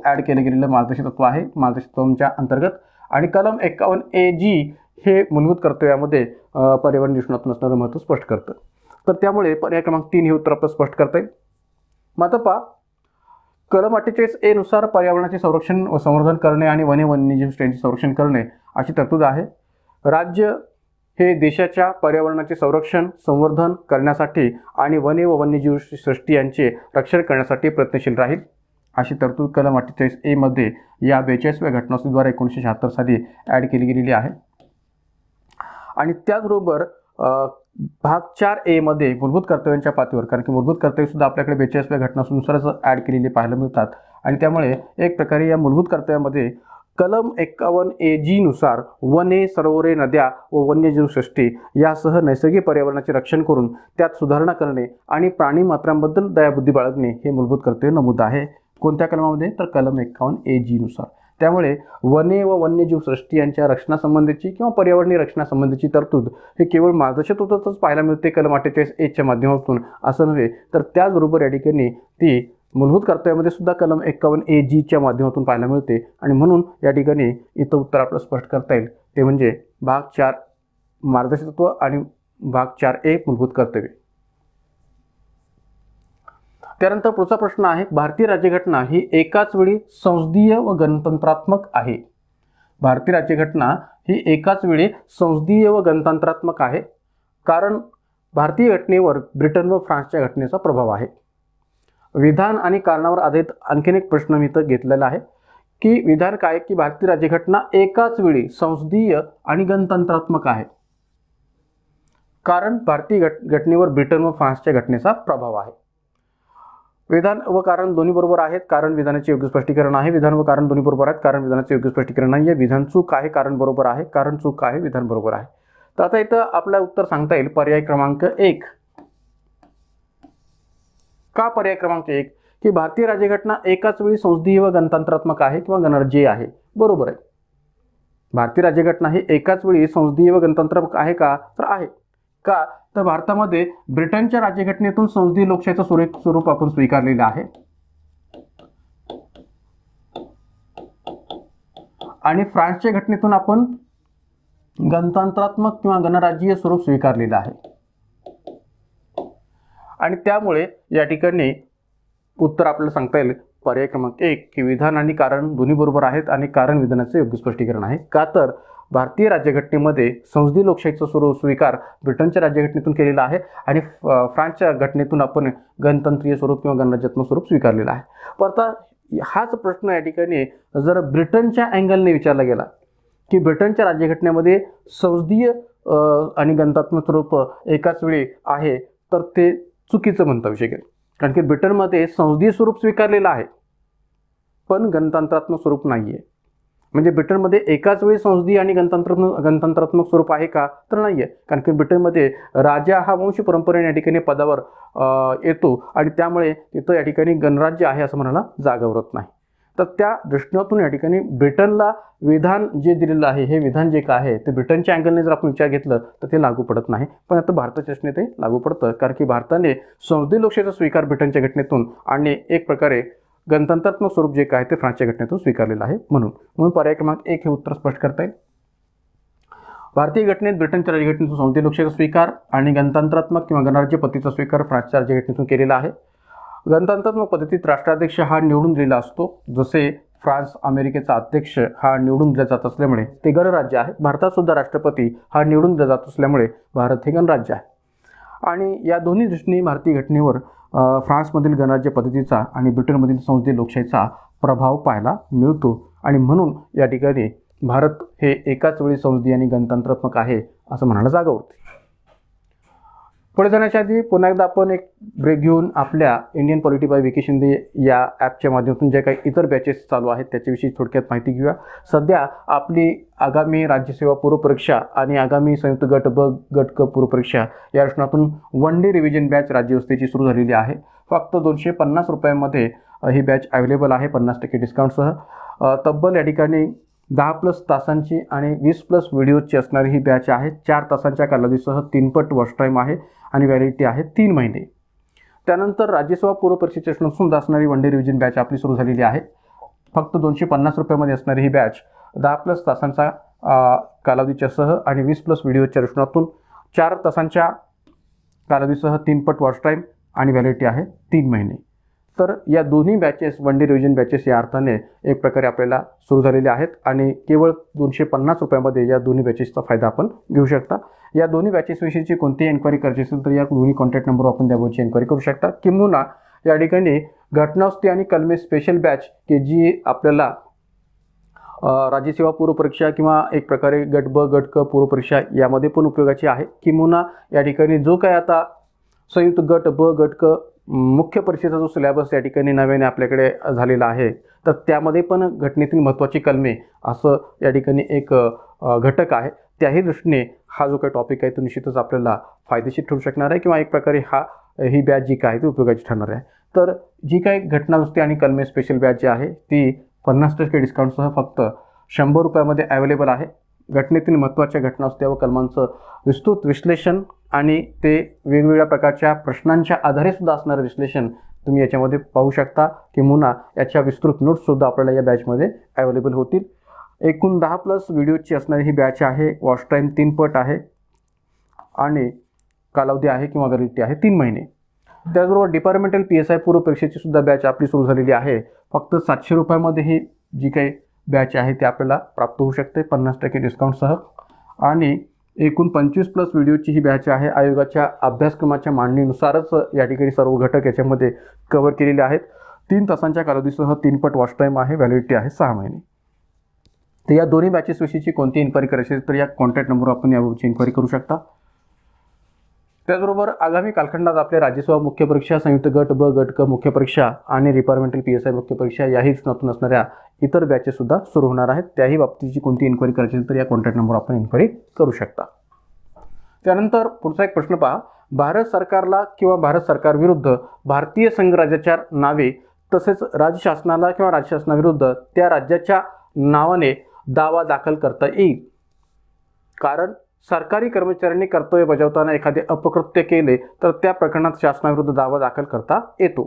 ॲड केले गेलेलं मार्गदर्शक तत्व आहे मार्गदर्शक तत्वांच्या अंतर्गत. आणि कलम 51AG हे मूलभूत कर्तव्यामध्ये पर्यावरण दृष्टिकोनातून असणारं महत्त्व स्पष्ट करतं. तर त्यामुळे पर्याय क्रमांक 3 हे उत्तर आपलं स्पष्ट करता येईल. मग आता पहा कलम 48A नुसार पर्यावरणाचे संरक्षण व संवर्धन करणे आणि वन्यजीव श्रेणीचे संरक्षण करणे अशी तरतूद आहे. राज्य हे देशाच्या पर्यावरणाचे संरक्षण संवर्धन करण्यासाठी आणि वने व वन्यजीव सृष्टी यांचे रक्षण करण्यासाठी प्रयत्नशील राहील अशी तरतूद कलम 48A मध्ये या 42व्या घटनासुद्धाद्वारे 1976 साली ॲड केली गेलेली आहे. आणि त्याचबरोबर भाग 4A मध्ये मूलभूत कर्तव्यांच्या पातळीवर, कारण की मूलभूत कर्तव्य सुद्धा आपल्याकडे 42व्या घटनानुसारच ॲड केलेली पाहायला मिळतात आणि त्यामुळे एक प्रकारे या मूलभूत कर्तव्यामध्ये कलम 51AG नुसार वने, सरोवरे, नद्या व वन्यजीव सृष्टी यासह नैसर्गिक पर्यावरणाचे रक्षण करून त्यात सुधारणा करणे आणि प्राणीमात्रांबद्दल दयाबुद्धी बाळगणे हे मूलभूत कर्तव्य नमूद आहे. कोणत्या कलमामध्ये? तर कलम 51AG नुसार. त्यामुळे वने व वन्यजीव सृष्टी यांच्या रक्षणासंबंधीची किंवा पर्यावरणीय रक्षणासंबंधीची तरतूद हे केवळ मार्गदर्शक तत्वातच पाहायला मिळते कलम 48A माध्यमातून असं नव्हे, तर त्याचबरोबर या ठिकाणी ती मूलभूत कर्तव्यामध्ये सुद्धा कलम 51AG माध्यमातून पाहायला मिळते. आणि म्हणून या ठिकाणी इथं उत्तर आपलं स्पष्ट करता येईल ते म्हणजे भाग 4 मार्गदर्शक तत्व आणि भाग 4A मूलभूत कर्तव्य. त्यानंतर पुढचा प्रश्न आहे, भारतीय राज्यघटना ही एकाच वेळी संसदीय व गणतंत्रात्मक आहे. भारतीय राज्यघटना ही एकाच वेळी संसदीय व गणतंत्रात्मक आहे कारण भारतीय घटनेवर ब्रिटन व फ्रान्सच्या घटनेचा प्रभाव आहे. विधान आणि कारणावर आधारित आणखीन एक प्रश्न मी इथं घेतलेला आहे की विधान काय की भारतीय राज्यघटना एकाच वेळी संसदीय आणि गणतंत्रात्मक आहे कारण भारतीय घटनेवर ब्रिटन व फ्रान्सच्या घटनेचा प्रभाव आहे. विधान व कारण दोन्ही बरोबर आहेत, कारण विधानाचे योग्य स्पष्टीकरण आहे. विधान व कारण दोन्ही बरोबर आहेत, कारण विधानाचे योग्य स्पष्टीकरण नाही आहे. विधान चूक आहे, कारण बरोबर आहे. कारण चूक आहे, विधान बरोबर आहे. तर आता इथं आपलं उत्तर सांगता येईल पर्याय क्रमांक 1. का पर्याय क्रमांक 1? की भारतीय राज्यघटना एकाच वेळी संसदीय व गणतंत्रात्मक आहे किंवा गणराज्यीय आहे. बरोबर आहे. भारतीय राज्यघटना ही एकाच वेळी संसदीय व गणतंत्रात्मक आहे का? तर आहे. का? तर भारतामध्ये ब्रिटनच्या राज्यघटनेतून संसदीय लोकशाहीचं स्वरूप आपण स्वीकारलेलं आहे आणि फ्रान्सच्या घटनेतून आपण गणतंत्रात्मक किंवा गणराज्यीय स्वरूप स्वीकारलेलं आहे. आणि त्यामुळे या ठिकाणी उत्तर आपल्याला सांगता येईल पर्याय क्रमांक 1 की विधान आणि कारण दोन्ही बरोबर आहेत आणि कारण विधानाचे योग्य स्पष्टीकरण आहे. का? तर भारतीय राज्यघटनेमध्ये संसदीय लोकशाहीचं स्वरूप स्वीकार ब्रिटनच्या राज्यघटनेतून केलेला आहे आणि फ्रान्सच्या घटनेतून आपण गणतंत्रीय स्वरूप किंवा गणराज्यात्मक स्वरूप स्वीकारलेलं आहे. पण आता हाच प्रश्न या ठिकाणी जर ब्रिटनच्या अँगलने विचारला गेला की ब्रिटनच्या राज्यघटनेमध्ये संसदीय आणि गणतंत्रात्मक स्वरूप एकाच वेळी आहे तर ते चुकीचं मंतव्य शकेल. कारण की ब्रिटनमध्ये संसदीय स्वरूप स्वीकारलेलं आहे पण गणतंत्रात्मक स्वरूप नाही आहे. म्हणजे ब्रिटनमध्ये एकाच वेळी संसदीय आणि गणतंत्रात्मक स्वरूप आहे का? तर नाही आहे. कारण की ब्रिटनमध्ये राजा हा वंश परंपरेने या ठिकाणी पदावर येतो आणि त्यामुळे तिथं या ठिकाणी गणराज्य आहे असं म्हणायला जागा उरत नाही. तर त्या दृष्टिकोनातून या ठिकाणी ब्रिटनला विधान जे दिलेलं आहे, हे विधान जे काय आहे ते ब्रिटनच्या अँगलने जर आपण विचार घेतलं तर ते लागू पडत नाही, पण आता भारताच्या दृष्टीने ते लागू पडतं, कारण की भारताने संसदीय लोकशाहीचा स्वीकार ब्रिटनच्या घटनेतून आणि एक प्रकारे गणतंत्रात्मक स्वरूप जे काय ते फ्रान्सच्या घटनेतून स्वीकारलेलं आहे. म्हणून पर्याय क्रमांक 1 हे उत्तर स्पष्ट करता येईल. भारतीय घटनेत ब्रिटनच्या राज्यघटनेतून संसदीय लोकशाहीचा स्वीकार आणि गणतंत्रात्मक किंवा गणराज्य पद्धतीचा स्वीकार फ्रान्सच्या राज्यघटनेतून केलेला आहे. गणतंत्रात्मक पद्धतीत राष्ट्राध्यक्ष हा निवडून दिलेला असतो, जसे फ्रान्स अमेरिकेचा अध्यक्ष हा निवडून दिला जात असल्यामुळे ते गणराज्य आहे. भारतात सुद्धा राष्ट्रपती हा निवडून दिला जात असल्यामुळे भारत हे गणराज्य आहे. आणि या दोन्ही दृष्टीने भारतीय घटनेवर फ्रान्समधील गणराज्य पद्धतीचा आणि ब्रिटनमधील संसदीय लोकशाहीचा प्रभाव पाहायला मिळतो. आणि म्हणून या ठिकाणी भारत हे एकाच वेळी संसदीय आणि गणतंत्रात्मक आहे असं म्हणायला जागा होती. पुढे जाण्याच्या आधी पुन्हा एकदा आपण एक ब्रेक घेऊन आपल्या Indian polity bye Vicky Shinde या ॲपच्या माध्यमातून जे काही इतर बॅचेस चालू आहेत त्याच्याविषयी थोडक्यात माहिती घेऊया. सध्या आपली आगामी राज्यसेवा पूर्वपरीक्षा आणि आगामी संयुक्त गट ब गट क पूर्वपरीक्षा या दृष्टिकोनातून 1 डे रिव्हिजन बॅच राज्यव्यवस्थेची सुरू झालेली आहे. फक्त 250 रुपयांमध्ये ही बॅच अवेलेबल आहे 50% डिस्काउंटसह. तब्बल या ठिकाणी 10+ तासांची आणि 20+ व्हिडिओची असणारी ही बॅच आहे. 4 तासांच्या कालावधीसह 3 पट वॉच टाईम आहे आणि व्हॅलिडिटी आहे 3 महिने. त्यानंतर राज्यसेवा पूर्वपरीक्षेच्या सुद्धा असणारी 1 डे रिव्हिजन बॅच आपली सुरू झालेली आहे. फक्त 250 रुपयामध्ये असणारी ही बॅच 10+ तासांचा कालावधीच्यासह आणि 20+ व्हिडिओच्या दृष्टिकोनातून 4 तासांच्या कालावधीसह 3 पट वॉच टाईम आणि व्हॅलिडिटी आहे 3 महिने. तर या दोन्ही बॅचेस 1 डे रिव्हिजन बॅचेस या अर्थाने एक प्रकारे आपल्याला सुरू झालेले आहेत आणि केवळ 250 रुपयामध्ये या दोन्ही बॅचेसचा फायदा आपण घेऊ शकता. या दोन्ही बॅचेसविषयीची कोणतीही एन्क्वायरी करायची असेल तर या दोन्ही कॉन्टॅक्ट नंबरवर आपण त्याबाबतची एन्क्वायरी करू शकता. किंबहुना या ठिकाणी घटनावस्ती आणि कलमे स्पेशल बॅच की जी आपल्याला राज्यसेवा पूर्वपरीक्षा किंवा एक प्रकारे गट ब गट क पूर्वपरीक्षा यामध्ये पण उपयोगाची आहे. किंबहुना या ठिकाणी जो काय आता संयुक्त गट ब गट क मुख्य परीक्षेचा जो सिलेबस या ठिकाणी नव्याने आपल्याकडे झालेला आहे तर त्यामध्ये पण घटनेतील महत्त्वाची कलमे असं या ठिकाणी एक घटक आहे. त्याही दृष्टीने हा जो काही टॉपिक आहे तो निश्चितच आपल्याला फायदेशीर ठरू शकणार आहे किंवा एक प्रकारे ही बॅच जी काय ती उपयोगाची ठरणार आहे. तर जी काही घटनावस्ती आणि कलमे स्पेशल बॅच जी आहे ती 50% डिस्काउंटसह फक्त 100 रुपयामध्ये अवेलेबल आहे. घटनेतील महत्त्वाच्या घटनावस्त्या व कलमांचं विस्तृत विश्लेषण आणि ते वेगवेगळ्या प्रकारच्या प्रश्नांच्या आधारे सुद्धा असणारं विश्लेषण तुम्ही याच्यामध्ये पाहू शकता. किंबहुना याच्या विस्तृत नोट्ससुद्धा आपल्याला या बॅचमध्ये अवेलेबल होतील. एकूण 10+ व्हिडिओची असणारी ही बॅच आहे. वॉच टाईम 3 पट आहे आणि कालावधी आहे किंवा व्हॅलिडिटी आहे 3 महिने. त्याचबरोबर डिपार्टमेंटल PSI पूर्वपरीक्षेची सुद्धा बॅच आपली सुरू झालेली आहे. फक्त 700 रुपयामध्ये ही जी काही बॅच आहे ती आपल्याला प्राप्त होऊ शकते 50% डिस्काउंटसह. आणि एकूण 25+ व्हिडिओची ही बॅच आहे. आयोगाच्या अभ्यासक्रमाच्या मांडणीनुसारच या ठिकाणी सर्व घटक याच्यामध्ये कव्हर केलेले आहेत. 3 तासांच्या कालावधीसह 3 पट वॉच टाईम आहे, व्हॅलिडिटी आहे 6 महिने. तर या दोन्ही बॅचेसविषयीची कोणतीही इन्क्वायरी करायची तर या कॉन्टॅक्ट नंबरवर आपण याबाबतची इन्क्वायरी करू शकता. त्याचबरोबर आगामी कालखंडात आपल्या राज्यसेवा मुख्य परीक्षा, संयुक्त गट ब गट क मुख्य परीक्षा आणि डिपार्टमेंटल PSI मुख्य परीक्षा याही दृष्टिकोनातून असणाऱ्या इतर बॅचेससुद्धा सुरू होणार आहेत. त्याही बाबतीची कोणती इन्क्वायरी करायची तर या कॉन्टॅक्ट नंबरवर आपण इन्क्वायरी करू शकता. त्यानंतर पुढचा एक प्रश्न पहा. भारत सरकारला किंवा भारत सरकारविरुद्ध भारतीय संघराज्याच्या नावे तसेच राज्य शासनाला किंवा राज्य शासनाविरुद्ध त्या राज्याच्या नावाने दावा दाखल करता येईल. कारण सरकारी कर्मचाऱ्यांनी कर्तव्य बजावताना एखादे अपकृत्य केले तर त्या प्रकरणात शासनाविरुद्ध दावा दाखल करता येतो.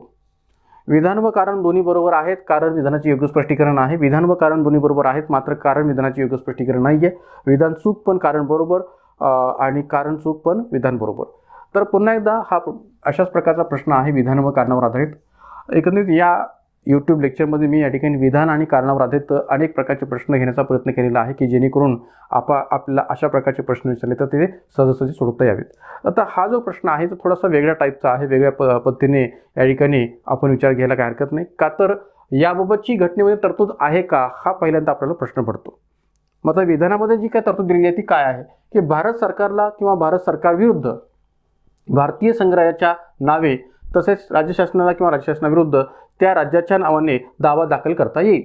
विधान व कारण दोन्ही बरोबर आहेत. कारण विधानाचे योग्य स्पष्टीकरण आहे. विधान व कारण दोन्ही बरोबर आहेत, मात्र कारण विधानाचे योग्य स्पष्टीकरण नाही आहे. विधान चूक पण कारण बरोबर आणि कारण चूक पण विधान बरोबर. तर पुन्हा एकदा हा अशाच प्रकारचा प्रश्न आहे विधान व कारणावर आधारित. एकंदरीत या यूट्यूब लेक्चरमध्ये मी या ठिकाणी विधान आणि कारणावर आधारित अनेक प्रकारचे प्रश्न घेण्याचा प्रयत्न केलेला आहे की जेणेकरून आपल्याला अशा प्रकारचे प्रश्न विचारले तर ते सहजासहजी सोडवता यावेत. आता हा जो प्रश्न आहे तो थोडासा वेगळ्या टाईपचा आहे. वेगळ्या पद्धतीने या ठिकाणी आपण विचार घ्यायला काही हरकत नाही. का तर याबाबतची घटनेमध्ये तरतूद आहे का हा पहिल्यांदा आपल्याला प्रश्न पडतो. मग विधानामध्ये जी काय तरतूद दिलेली आहे ती काय आहे की भारत सरकारला किंवा भारत सरकारविरुद्ध भारतीय संघराज्याच्या नावे तसेच राज्य शासनाला किंवा राज्य शासनाविरुद्ध त्या राज्याच्या नावाने दावा दाखल करता येईल.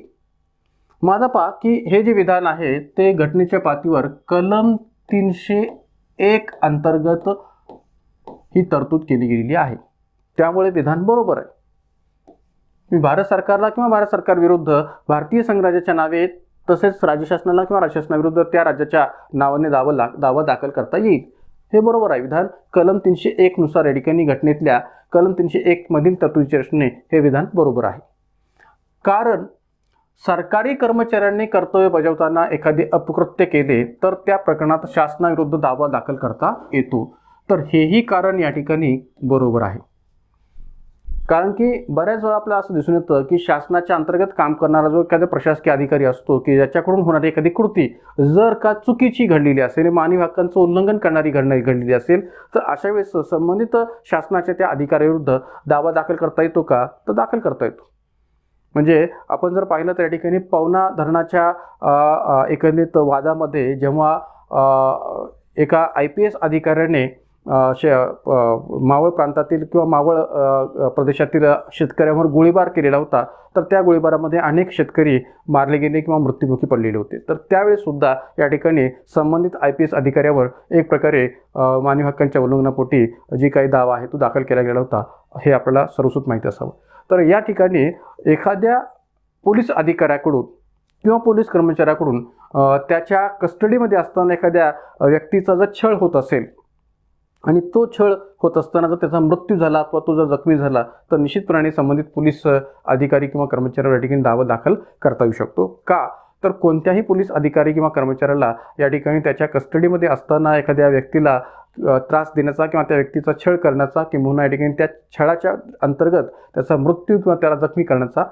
माझा पहा की हे जे विधान आहे ते घटनेच्या पातळीवर कलम 301 अंतर्गत ही तरतूद केली गेलेली आहे. त्यामुळे विधान बरोबर आहे. मी भारत सरकारला किंवा भारत सरकारविरुद्ध भारतीय संघराज्याच्या नावे तसेच राज्य शासनाला किंवा राज्य शासनाविरुद्ध त्या राज्याच्या नावाने दावा दाखल करता येईल. हे बरोबर आहे. विधान कलम 301 नुसार या ठिकाणी घटनेतल्या कलम 301 मधील तरतुदीचे असणे हे विधान बरोबर आहे. कारण सरकारी कर्मचाऱ्यांनी कर्तव्य बजावताना एखादे अपकृत्य केले तर त्या प्रकरणात शासनाविरुद्ध दावा दाखल करता येतो. तर हेही कारण या ठिकाणी बरोबर आहे. कारण की बऱ्याच वेळा आपल्याला असं दिसून येतं की शासनाच्या अंतर्गत काम करणारा जो एखादा प्रशासकीय अधिकारी असतो की ज्याच्याकडून होणारी एखादी कृती जर का चुकीची घडलेली असेल, मानवी हक्कांचं उल्लंघन करणारी घडलेली असेल, तर अशा वेळेस संबंधित शासनाच्या त्या अधिकाऱ्याविरुद्ध दावा दाखल करता येतो का? तर दाखल करता येतो. म्हणजे आपण जर पाहिलं तर या ठिकाणी पवना धरणाच्या एकंदरीत वादामध्ये जेव्हा एका IPS अधिकाऱ्याने मावळ प्रांतातील किंवा मावळ प्रदेशातील शेतकऱ्यांवर गोळीबार केलेला होता, तर त्या गोळीबारामध्ये अनेक शेतकरी मारले गेले किंवा मृत्युमुखी पडलेले होते. तर त्यावेळेस सुद्धा या ठिकाणी संबंधित IPS अधिकाऱ्यावर एक प्रकारे मानवी हक्कांच्या उल्लंघनापोटी जी काही दावा आहे तो दाखल केला गेला होता, हे आपल्याला सर्वसूत माहिती असावं. तर या ठिकाणी एखाद्या पोलीस अधिकाऱ्याकडून किंवा पोलीस कर्मचाऱ्याकडून त्याच्या कस्टडीमध्ये असताना एखाद्या व्यक्तीचा जर छळ होत असेल आणि तो छळ होत असताना जर त्याचा मृत्यू झाला अथवा तो जर जखमी झाला तर निश्चितपणे संबंधित पोलीस अधिकारी किंवा कर्मचाऱ्यावर या ठिकाणी दावा दाखल करता येऊ शकतो. का? तर कोणत्याही पोलीस अधिकारी किंवा कर्मचाऱ्याला या ठिकाणी त्याच्या कस्टडीमध्ये असताना एखाद्या व्यक्तीला त्रास देण्याचा किंवा त्या व्यक्तीचा छळ करण्याचा किंवा या ठिकाणी त्या छळाच्या अंतर्गत त्याचा मृत्यू किंवा त्याला जखमी करण्याचा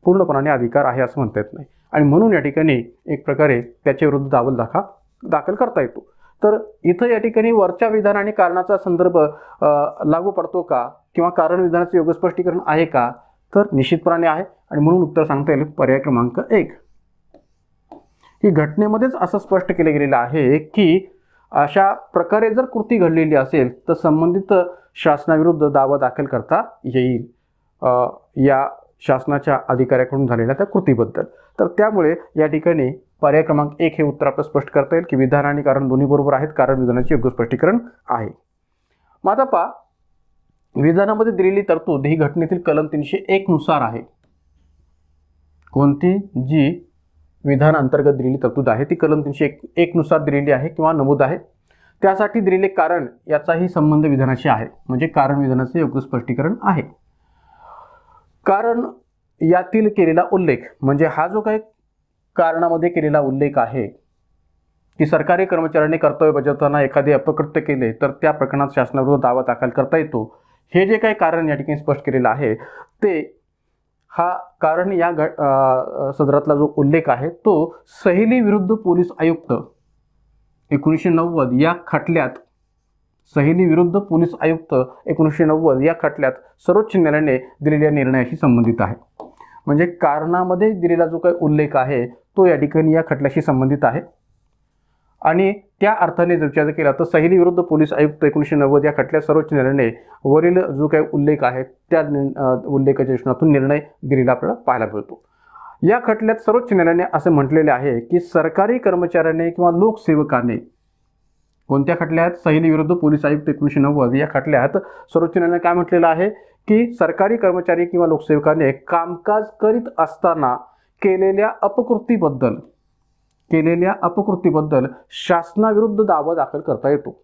पूर्णपणे अधिकार आहे असं म्हणता येत नाही. आणि म्हणून या ठिकाणी एक प्रकारे त्याच्याविरुद्ध दावा दाखल करता येतो. तर इथं या ठिकाणी वरच्या विधान आणि कारणाचा संदर्भ लागू पडतो का किंवा कारण विधानाचे योग्य स्पष्टीकरण आहे का? तर निश्चितपणे आहे. आणि म्हणून उत्तर सांगता येईल पर्याय क्रमांक 1. ही घटनेमध्येच असं स्पष्ट केलं गेलेलं आहे की अशा प्रकारे जर कृती घडलेली असेल तर संबंधित शासनाविरुद्ध दावा दाखल करता येईल या शासनाच्या अधिकाऱ्याकडून झालेल्या त्या कृतीबद्दल. तर त्यामुळे या ठिकाणी पर्याय क्रमांक 1 हे उत्तर आपल्याला स्पष्ट करता येईल की विधान आणि कारण दोन्ही बरोबर आहेत. कारण विधानाचे योग्य स्पष्टीकरण आहे. मग आता पहा, विधानामध्ये दिलेली तरतूद ही घटनेतील कलम 301 नुसार आहे. कोणती? जी विधान अंतर्गत दिलेली तरतूद आहे ती कलम 301 नुसार दिलेली आहे किंवा नमूद आहे. त्यासाठी दिलेले कारण याचाही संबंध विधानाशी आहे. म्हणजे कारण विधानाचे योग्य स्पष्टीकरण आहे. कारण यातील केलेला उल्लेख म्हणजे हा जो काही कारणामध्ये केलेला उल्लेख आहे की सरकारी कर्मचाऱ्यांनी कर्तव्य बजावताना एखादे अपकृत्य केले तर त्या प्रकरणात शासनाविरुद्ध दावा दाखल करता येतो. हे जे काही कारण या ठिकाणी स्पष्ट केलेलं आहे ते हा कारण या सदरातला जो उल्लेख आहे तो सहेली विरुद्ध पोलीस आयुक्त 1990 या खटल्यात सहेली विरुद्ध पोलीस आयुक्त 1990 या खटल्यात सर्वोच्च न्यायालयाने दिलेल्या निर्णयाशी संबंधित आहे. म्हणजे कारणामध्ये दिलेला जो काही उल्लेख आहे तो या ठिकाणी या खटल्याशी संबंधित आहे. आणि त्या अर्थाने जर विचार केला तर सहेली विरुद्ध पोलीस आयुक्त 1990 या खटल्यात सर्वोच्च न्यायालयाने वरील जो काही उल्लेख आहे त्या उल्लेखाच्या दृष्टीतून निर्णय दिलेला आपल्याला पाहायला मिळतो. या खटल्यात सर्वोच्च न्यायालयाने असे म्हटलेले आहे की सरकारी कर्मचाऱ्याने किंवा लोकसेवकाने कोणत्या खटल्यात? सहेली विरुद्ध पोलीस आयुक्त 1990 या खटल्यात सर्वोच्च न्यायालयाने काय म्हटलेलं आहे की सरकारी कर्मचारी किंवा लोकसेवकाने कामकाज करीत असताना केलेल्या अपकृतीबद्दल शासनाविरुद्ध दावा दाखल करता येतो.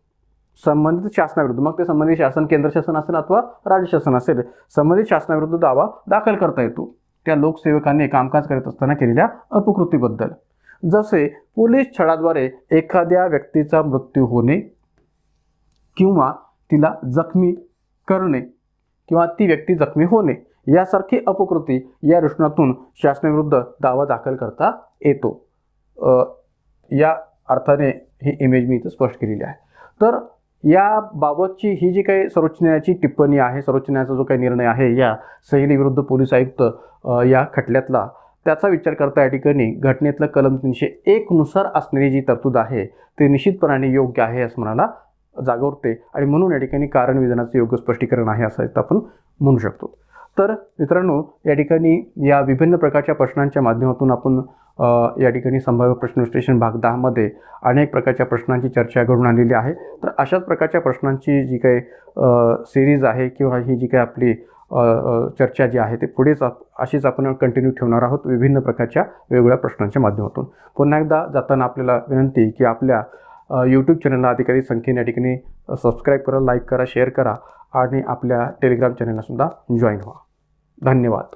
संबंधित शासनाविरुद्ध, मग ते संबंधित शासन केंद्र शासन असेल अथवा राज्य शासन असेल, संबंधित शासनाविरुद्ध दावा दाखल करता येतो त्या लोकसेवकाने कामकाज करत असताना केलेल्या अपकृतीबद्दल. जसे पोलीस छळाद्वारे एखाद्या व्यक्तीचा मृत्यू होणे किंवा तिला जखमी करणे किंवा ती व्यक्ती जखमी होणे यासारखी अपकृती या दृष्टीतून शासनाविरुद्ध दावा दाखल करता येतो. या अर्थाने ही इमेज मी इथं स्पष्ट केलेली आहे. तर याबाबतची ही जी काही सर्वोच्च न्यायालयाची टिप्पणी आहे, सर्वोच्च न्यायालयाचा जो काही निर्णय आहे या सहेली विरुद्ध पोलीस आयुक्त या खटल्यातला, त्याचा विचार करता या ठिकाणी घटनेतलं कलम 301 नुसार असणारी जी तरतूद आहे ते निश्चितपणे योग्य आहे असं म्हणायला जागा उरते. आणि म्हणून या ठिकाणी कारण विधानाचे योग्य स्पष्टीकरण आहे असं आपण म्हणू शकतो. तर मित्रांनो, या ठिकाणी या विभिन्न प्रकारच्या प्रश्नांच्या माध्यमातून आपण या ठिकाणी संभाव्य प्रश्न विश्लेषण भाग 10 मध्ये अनेक प्रकारच्या प्रश्नांची चर्चा घडून आणलेली आहे. तर अशाच प्रकारच्या प्रश्नांची जी काही सिरीज आहे किंवा ही जी काही आपली चर्चा जी आहे ते पुढेच अशीच आपण कंटिन्यू ठेवणार आहोत विभिन्न प्रकारच्या वेगवेगळ्या प्रश्नांच्या माध्यमातून. पुन्हा एकदा जाताना आपल्याला विनंती की आपल्या यूट्यूब चॅनलला अधिकाधिक संख्येने या ठिकाणी सबस्क्राईब करा, लाईक करा, शेअर करा आणि आपल्या टेलिग्राम चॅनलला सुद्धा जॉईन व्हा. धन्यवाद.